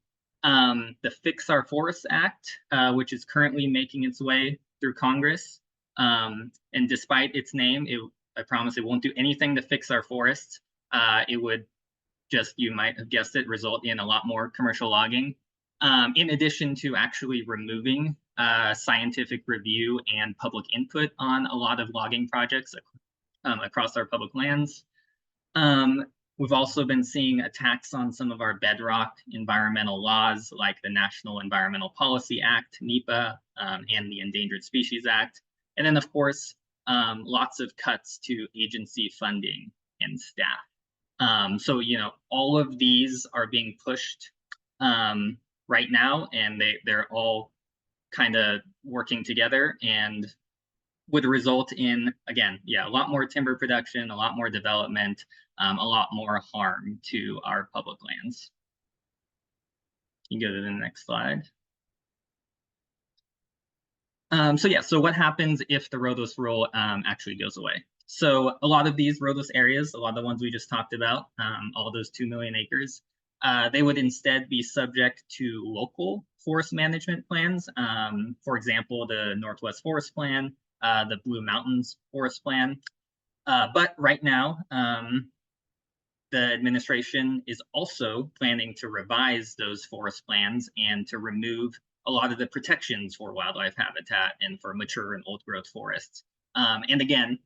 The Fix Our Forests Act, which is currently making its way through Congress. And despite its name, I promise it won't do anything to fix our forests. It would just, you might have guessed it, result in a lot more commercial logging. In addition to actually removing scientific review and public input on a lot of logging projects across our public lands. We've also been seeing attacks on some of our bedrock environmental laws, like the National Environmental Policy Act, NEPA, and the Endangered Species Act. And then, of course, lots of cuts to agency funding and staff. So, all of these are being pushed right now, and they're all kind of working together and would result in, again, a lot more timber production, a lot more development, a lot more harm to our public lands. You can go to the next slide. So what happens if the Roadless Rule actually goes away? So a lot of these roadless areas, a lot of the ones we just talked about, all those 2 million acres, they would instead be subject to local forest management plans. For example, the Northwest Forest Plan, the Blue Mountains Forest Plan. But right now, the administration is also planning to revise those forest plans and to remove a lot of the protections for wildlife habitat and for mature and old growth forests. And again,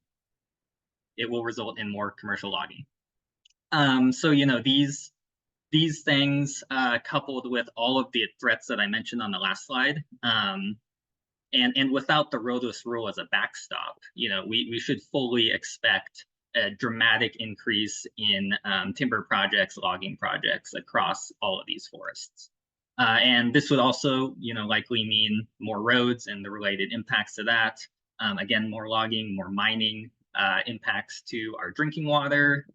it will result in more commercial logging. So, these things coupled with all of the threats that I mentioned on the last slide, and without the Roadless Rule as a backstop, we should fully expect a dramatic increase in timber projects, logging projects across all of these forests. And this would also, likely mean more roads and the related impacts to that. Again, more logging, more mining, impacts to our drinking water,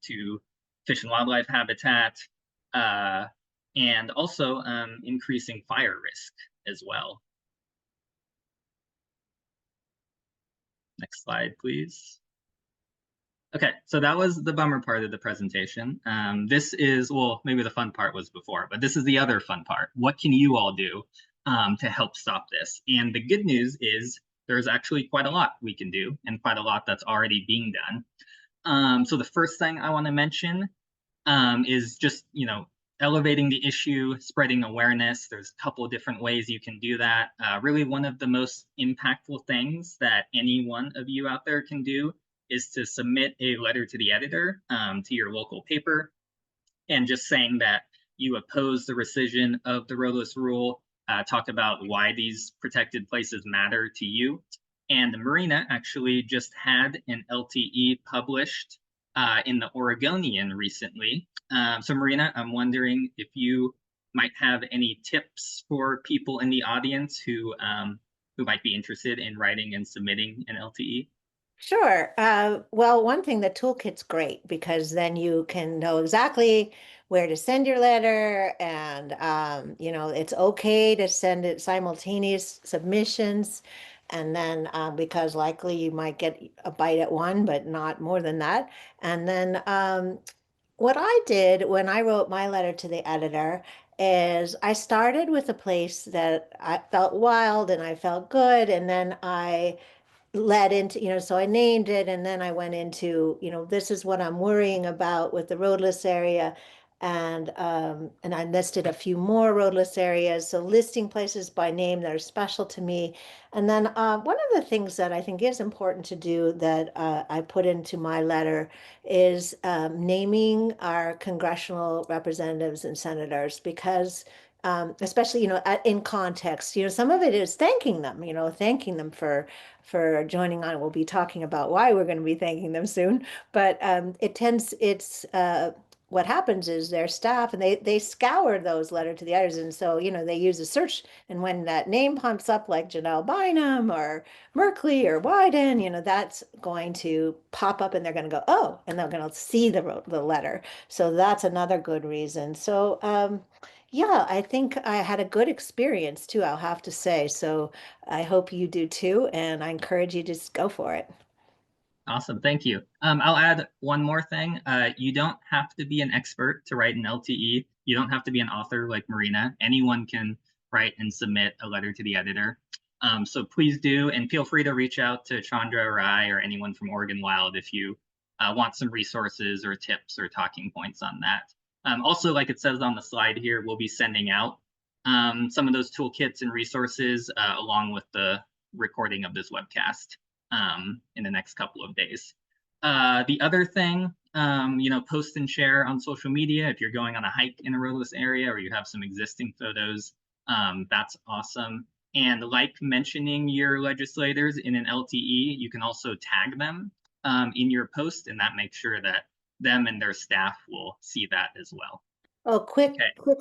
to fish and wildlife habitat, and also increasing fire risk as well. Next slide, please. Okay, so that was the bummer part of the presentation. This is, well, maybe the fun part was before, but this is the other fun part. What can you all do to help stop this? And the good news is there's actually quite a lot we can do and quite a lot that's already being done. So the first thing I want to mention is just, elevating the issue, spreading awareness. There's a couple of different ways you can do that. Really, one of the most impactful things that any one of you out there can do is to submit a letter to the editor, to your local paper, and just saying that you oppose the rescission of the Roadless Rule, talk about why these protected places matter to you. And Marina actually just had an LTE published in the Oregonian recently. So Marina, I'm wondering if you might have any tips for people in the audience who might be interested in writing and submitting an LTE. Sure. Well, one thing, the toolkit's great because then you can know exactly where to send your letter, and it's okay to send it simultaneous submissions. And then because likely you might get a bite at one, but not more than that. And then what I did when I wrote my letter to the editor is I started with a place that I felt wild and I felt good, and then I led into, so I named it, and then I went into, this is what I'm worrying about with the roadless area. And I listed a few more roadless areas. So listing places by name that are special to me. And then one of the things that I think is important to do that I put into my letter is naming our congressional representatives and senators, because especially, in context, some of it is thanking them, thanking them for joining on. We'll be talking about why we're going to be thanking them soon, but what happens is their staff, and they scour those letter to the editors, and so they use a search, and when that name pumps up like Janelle Bynum or Merkley or Wyden, that's going to pop up, and they're going to go, oh, and they're going to see the letter. So that's another good reason. So yeah, I think I had a good experience too, I'll have to say. So I hope you do too, and I encourage you to just go for it. Awesome, thank you. I'll add one more thing. You don't have to be an expert to write an LTE. You don't have to be an author like Marina. Anyone can write and submit a letter to the editor. So please do, and feel free to reach out to Chandra or I or anyone from Oregon Wild if you want some resources or tips or talking points on that. Also, like it says on the slide here, we'll be sending out some of those toolkits and resources along with the recording of this webcast in the next couple of days. The other thing, post and share on social media if you're going on a hike in a roadless area or you have some existing photos. That's awesome. And like mentioning your legislators in an LTE, you can also tag them in your post, and that makes sure that them and their staff will see that as well. Oh, quick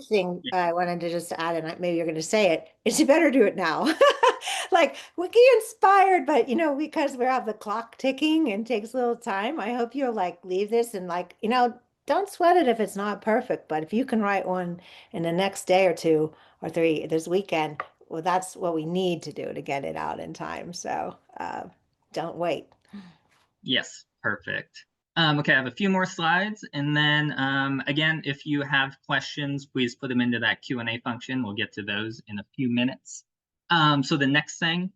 thing I wanted to just add, and maybe you're going to say it, is you better do it now. Like, we get inspired, but because we have the clock ticking and takes a little time, I hope you'll leave this and don't sweat it if it's not perfect, but if you can write one in the next day or two or three this weekend, well, that's what we need to do to get it out in time. So don't wait. Yes, perfect. Okay, I have a few more slides, and then again, if you have questions, please put them into that Q&A function. We'll get to those in a few minutes. So the next thing,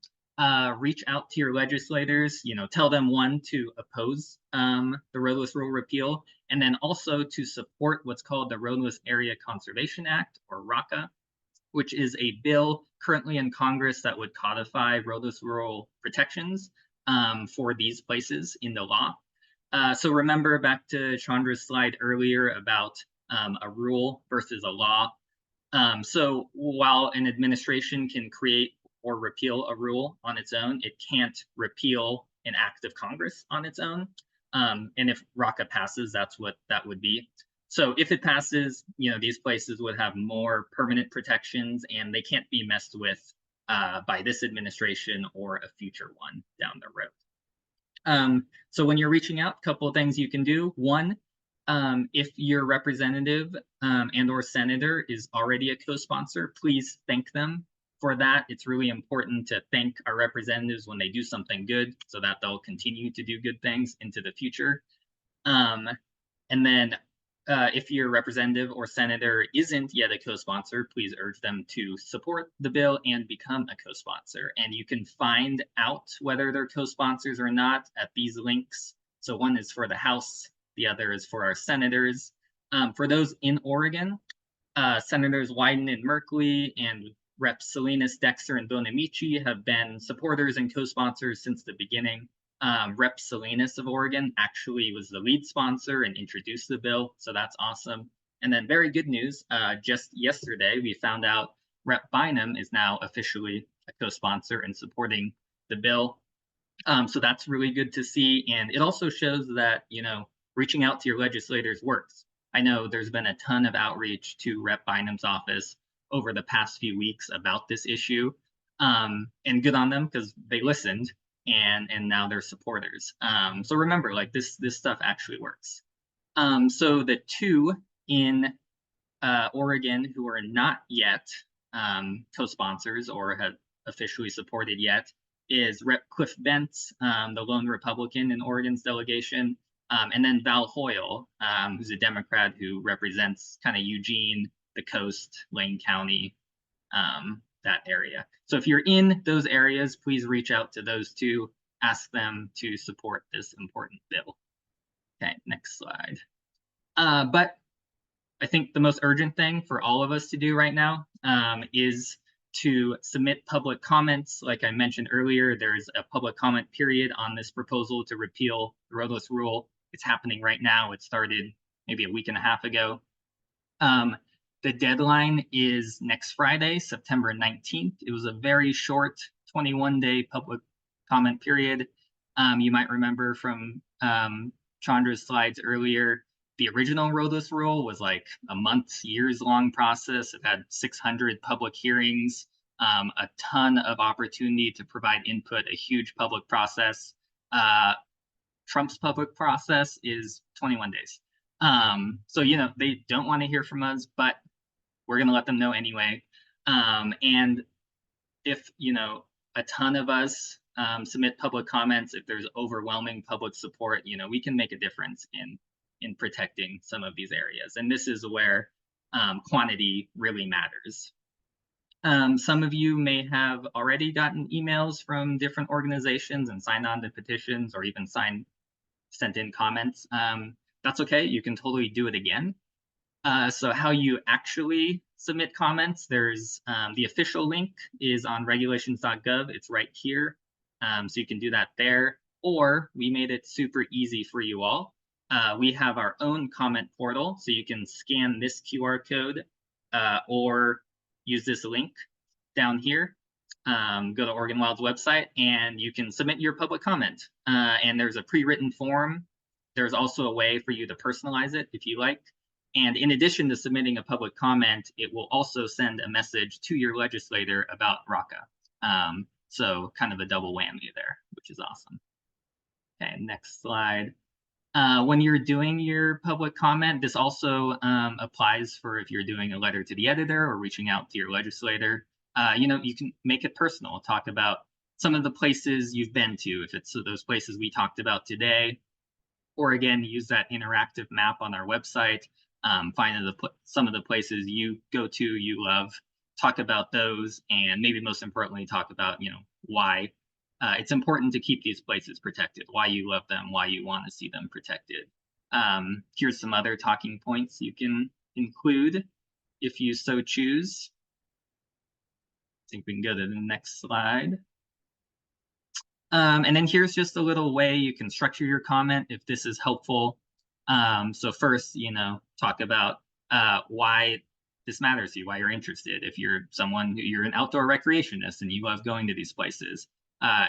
reach out to your legislators, tell them, one, to oppose the Roadless Rule repeal, and then also to support what's called the Roadless Area Conservation Act, or RACA, which is a bill currently in Congress that would codify roadless rural protections for these places in the law. So remember back to Chandra's slide earlier about a rule versus a law. So while an administration can create or repeal a rule on its own, it can't repeal an act of Congress on its own. And if RACA passes, that's what that would be. So if it passes, these places would have more permanent protections, and they can't be messed with by this administration or a future one down the road. So when you're reaching out, a couple of things you can do. One, if your representative and or senator is already a co-sponsor, please thank them for that. It's really important to thank our representatives when they do something good so that they'll continue to do good things into the future. And then if your representative or senator isn't yet a co-sponsor, please urge them to support the bill and become a co-sponsor. And you can find out whether they're co-sponsors or not at these links. So one is for the House, the other is for our senators. For those in Oregon, Senators Wyden and Merkley and Reps Salinas, Dexter, and Bonamici have been supporters and co-sponsors since the beginning. Rep Salinas of Oregon actually was the lead sponsor and introduced the bill, so that's awesome. And then very good news, just yesterday we found out Rep Bynum is now officially a co-sponsor and supporting the bill. So that's really good to see, and it also shows that reaching out to your legislators works. I know there's been a ton of outreach to Rep Bynum's office over the past few weeks about this issue, and good on them because they listened. And now they're supporters. So remember, this stuff actually works. So the two in Oregon who are not yet co-sponsors or have officially supported yet is Rep. Cliff Bentz, the lone Republican in Oregon's delegation, and then Val Hoyle, who's a Democrat who represents kind of Eugene, the coast, Lane County, that area. So if you're in those areas, please reach out to those two, ask them to support this important bill. Okay, next slide. But I think the most urgent thing for all of us to do right now is to submit public comments. Like I mentioned earlier, there's a public comment period on this proposal to repeal the Roadless Rule. It's happening right now. It started maybe a week and a half ago. The deadline is next Friday, September 19th. It was a very short 21-day public comment period. You might remember from Chandra's slides earlier, the original Roadless Rule was like a month, years-long process. It had 600 public hearings, a ton of opportunity to provide input, a huge public process. Trump's public process is 21 days. So, you know, they don't want to hear from us, but we're going to let them know anyway. And if, you know, a ton of us submit public comments, if there's overwhelming public support, you know, we can make a difference in protecting some of these areas. And this is where quantity really matters. Some of you may have already gotten emails from different organizations and signed on to petitions or even sent in comments. That's okay, you can totally do it again. So how you actually submit comments, there's the official link is on regulations.gov. It's right here. So you can do that there, or we made it super easy for you all. We have our own comment portal, so you can scan this QR code or use this link down here. Go to Oregon Wild's website and you can submit your public comment. And there's a pre-written form. There's also a way for you to personalize it if you like. And in addition to submitting a public comment, it will also send a message to your legislator about RACA. So kind of a double whammy there, which is awesome. Okay, next slide. When you're doing your public comment, this also applies for if you're doing a letter to the editor or reaching out to your legislator. You know, you can make it personal, talk about some of the places you've been to, if it's those places we talked about today, or again, use that interactive map on our website, find some of the places you go to, you love, talk about those, and maybe most importantly, talk about, you know, why it's important to keep these places protected, why you love them, why you want to see them protected. Here's some other talking points you can include if you so choose. I think we can go to the next slide. And then here's just a little way you can structure your comment if this is helpful. So first, you know, talk about why this matters to you, why you're interested. If you're someone, you're an outdoor recreationist and you love going to these places.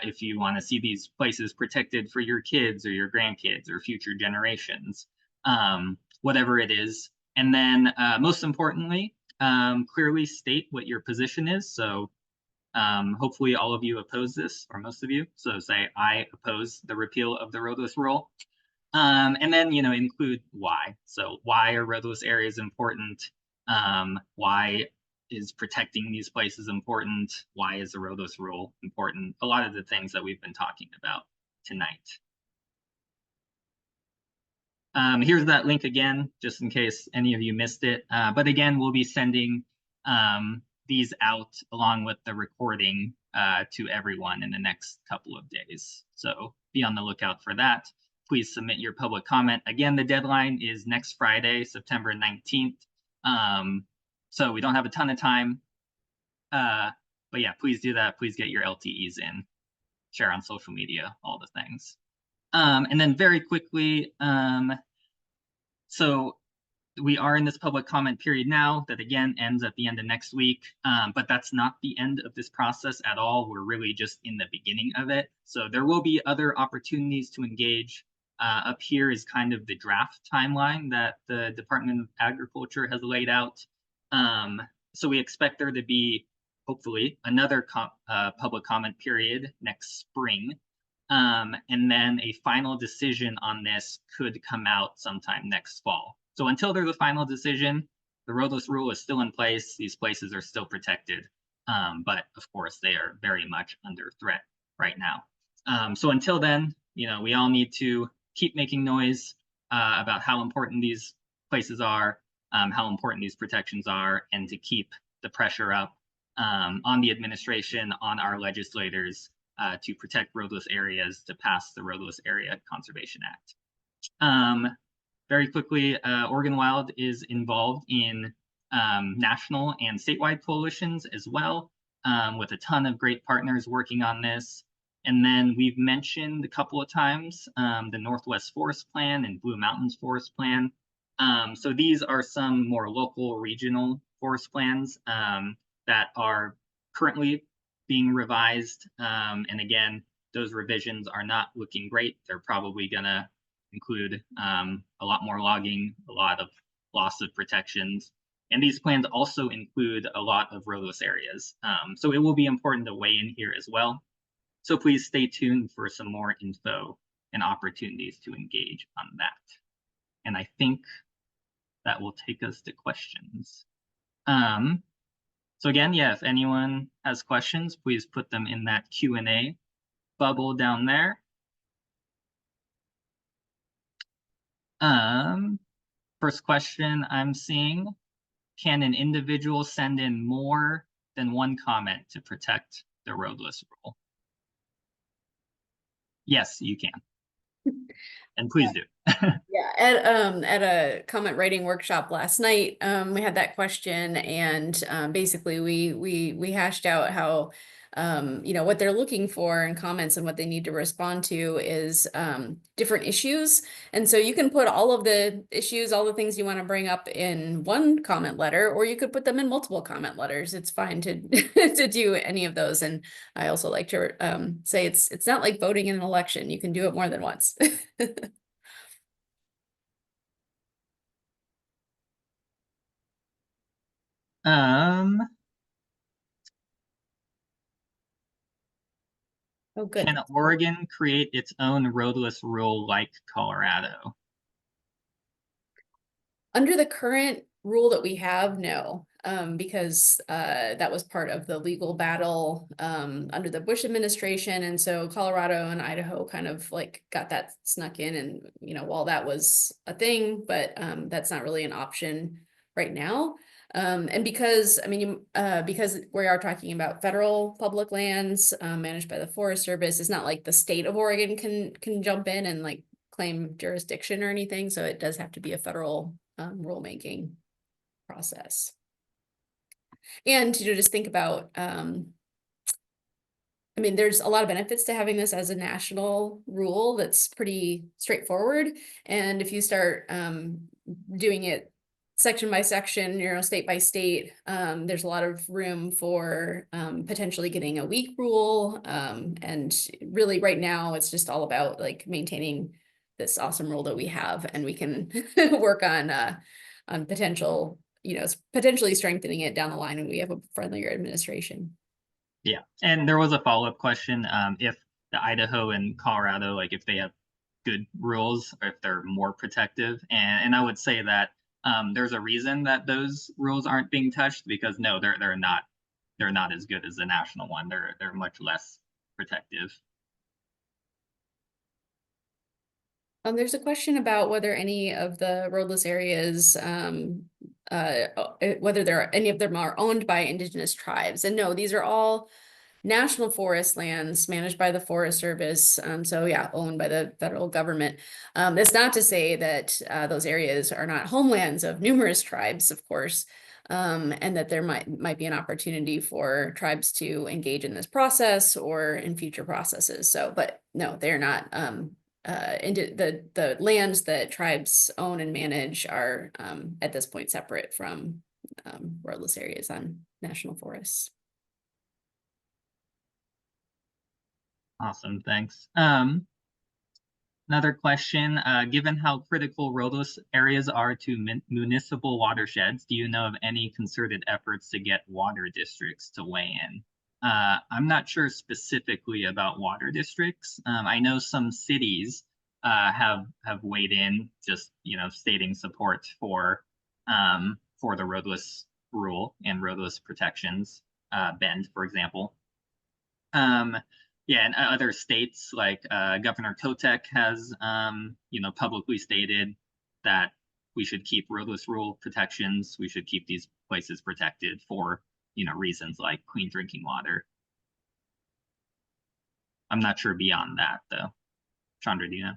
If you want to see these places protected for your kids or your grandkids or future generations, whatever it is. And then most importantly, clearly state what your position is. So hopefully all of you oppose this, or most of you. So say, I oppose the repeal of the Roadless Rule. And then, you know, include why. So why are roadless areas important? Why is protecting these places important? Why is the Roadless Rule important? A lot of the things that we've been talking about tonight. Here's that link again, just in case any of you missed it. But again, we'll be sending these out along with the recording to everyone in the next couple of days. So be on the lookout for that. Please submit your public comment. Again, the deadline is next Friday, September 19th. So we don't have a ton of time. But yeah, please do that. Please get your LTEs in. Share on social media, all the things. And then very quickly, so we are in this public comment period now that again ends at the end of next week, but that's not the end of this process at all. We're really just in the beginning of it. So there will be other opportunities to engage. Up here is kind of the draft timeline that the Department of Agriculture has laid out. So we expect there to be, hopefully, another public comment period next spring. And then a final decision on this could come out sometime next fall. So until there's a final decision, the Roadless Rule is still in place. These places are still protected. But of course, they are very much under threat right now. So until then, we all need to keep making noise about how important these places are, how important these protections are, and to keep the pressure up on the administration, on our legislators to protect roadless areas, to pass the Roadless Area Conservation Act. Very quickly, Oregon Wild is involved in national and statewide coalitions as well, with a ton of great partners working on this. And then we've mentioned a couple of times the Northwest Forest Plan and Blue Mountains Forest Plan. So these are some more local, regional forest plans that are currently being revised. And again, those revisions are not looking great. They're probably going to include a lot more logging, a lot of loss of protections. And these plans also include a lot of roadless areas. So it will be important to weigh in here as well. So please stay tuned for some more info and opportunities to engage on that. And I think that will take us to questions. So again, yeah, if anyone has questions, please put them in that Q&A bubble down there. First question I'm seeing, can an individual send in more than one comment to protect the roadless rule? Yes, you can. And please do. Yeah, at a comment writing workshop last night, we had that question, and basically we hashed out how what they're looking for in comments and what they need to respond to is different issues. And so you can put all of the issues, all the things you want to bring up in one comment letter, or you could put them in multiple comment letters. It's fine to to do any of those. And I also like to say it's not like voting in an election. You can do it more than once. Oh, good. Can Oregon create its own roadless rule like Colorado? Under the current rule that we have, no, because that was part of the legal battle under the Bush administration. And so Colorado and Idaho kind of like got that snuck in. And, while that was a thing, but that's not really an option right now. And because, because we are talking about federal public lands managed by the Forest Service, it's not like the state of Oregon can jump in and like claim jurisdiction or anything. So it does have to be a federal rulemaking process. And just think about, there's a lot of benefits to having this as a national rule that's pretty straightforward. And if you start doing it section by section, state by state, there's a lot of room for potentially getting a weak rule. And really right now, it's just all about like maintaining this awesome rule that we have, and we can work on potential, potentially strengthening it down the line when we have a friendlier administration. Yeah, and there was a follow-up question, if the Idaho and Colorado, like if they have good rules or if they're more protective, and I would say that there's a reason that those rules aren't being touched, because no, they're not as good as the national one. They're much less protective. There's a question about whether any of the roadless areas, whether any of them are owned by indigenous tribes. And no, these are all national forest lands managed by the Forest Service. So yeah, owned by the federal government. That's not to say that those areas are not homelands of numerous tribes, of course, and that there might be an opportunity for tribes to engage in this process or in future processes. So, but no, they're not. Into the lands that tribes own and manage are at this point separate from roadless areas on national forests. Awesome, thanks. Another question, given how critical roadless areas are to municipal watersheds, do you know of any concerted efforts to get water districts to weigh in? I'm not sure specifically about water districts. I know some cities have weighed in, just stating support for the roadless rule and roadless protections. Bend, for example. Yeah, and other states like Governor Kotek has, publicly stated that we should keep roadless rule protections. We should keep these places protected for, reasons like clean drinking water. I'm not sure beyond that though. Chandra, do you know?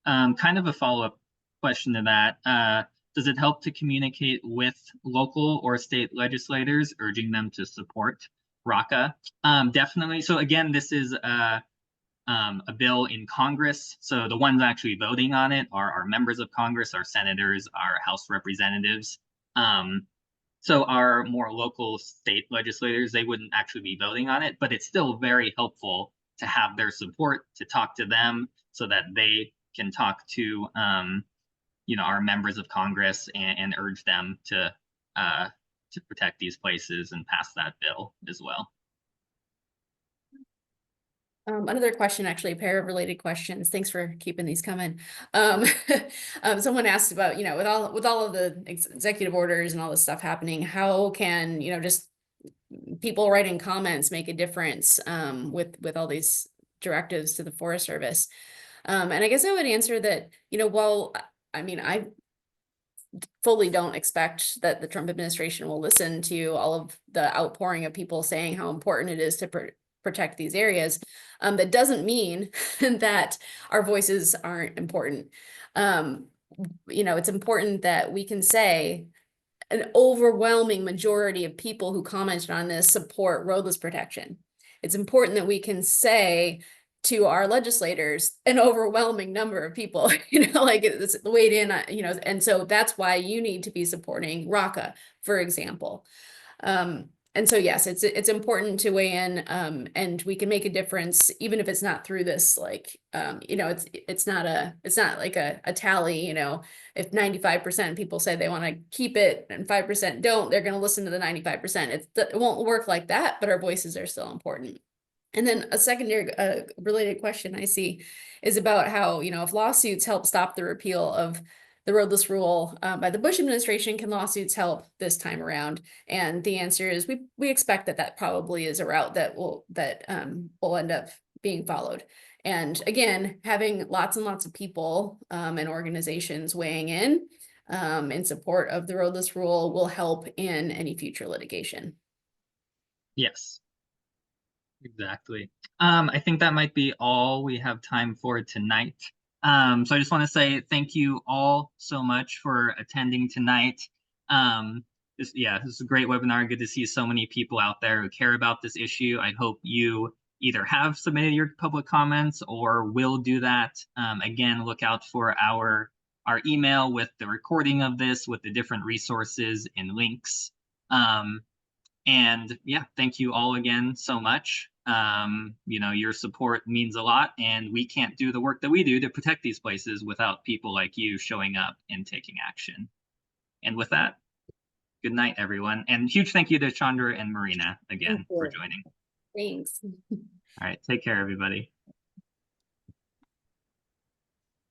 No. Kind of a follow-up question to that. Does it help to communicate with local or state legislators, urging them to support RACA? Definitely. So again, this is a bill in Congress. So the ones actually voting on it are our members of Congress, our senators, our House representatives. So our more local state legislators, they wouldn't actually be voting on it, but it's still very helpful to have their support, to talk to them so that they can talk to, our members of Congress and urge them to protect these places and pass that bill as well. Another question, actually, a pair of related questions. Thanks for keeping these coming. Someone asked about, with all of the executive orders and all this stuff happening, how can, just people writing comments make a difference with all these directives to the Forest Service? And I guess I would answer that, well, I mean, I fully don't expect that the Trump administration will listen to all of the outpouring of people saying how important it is to protect these areas. That doesn't mean that our voices aren't important. It's important that we can say an overwhelming majority of people who commented on this support roadless protection. It's important that we can say to our legislators, an overwhelming number of people, like it's weighed in, and so that's why you need to be supporting RACA, for example. And so, yes, it's important to weigh in, and we can make a difference, even if it's not through this, like, it's not like a tally, if 95% of people say they want to keep it and 5% don't, they're going to listen to the 95%. It won't work like that, but our voices are still important. And then a secondary related question I see is about how, if lawsuits help stop the repeal of the roadless rule by the Bush administration, can lawsuits help this time around? And the answer is we expect that probably is a route that will end up being followed. And again, having lots and lots of people and organizations weighing in support of the roadless rule will help in any future litigation. Yes. Exactly. I think that might be all we have time for tonight. So I just want to say thank you all so much for attending tonight. This is a great webinar. Good to see so many people out there who care about this issue. I hope you either have submitted your public comments or will do that. Again, look out for our email with the recording of this, with the different resources and links. And yeah, thank you all again so much. Your support means a lot, and we can't do the work that we do to protect these places without people like you showing up and taking action. And with that, good night, everyone. And huge thank you to Chandra and Marina again for joining. Thanks. All right, take care, everybody.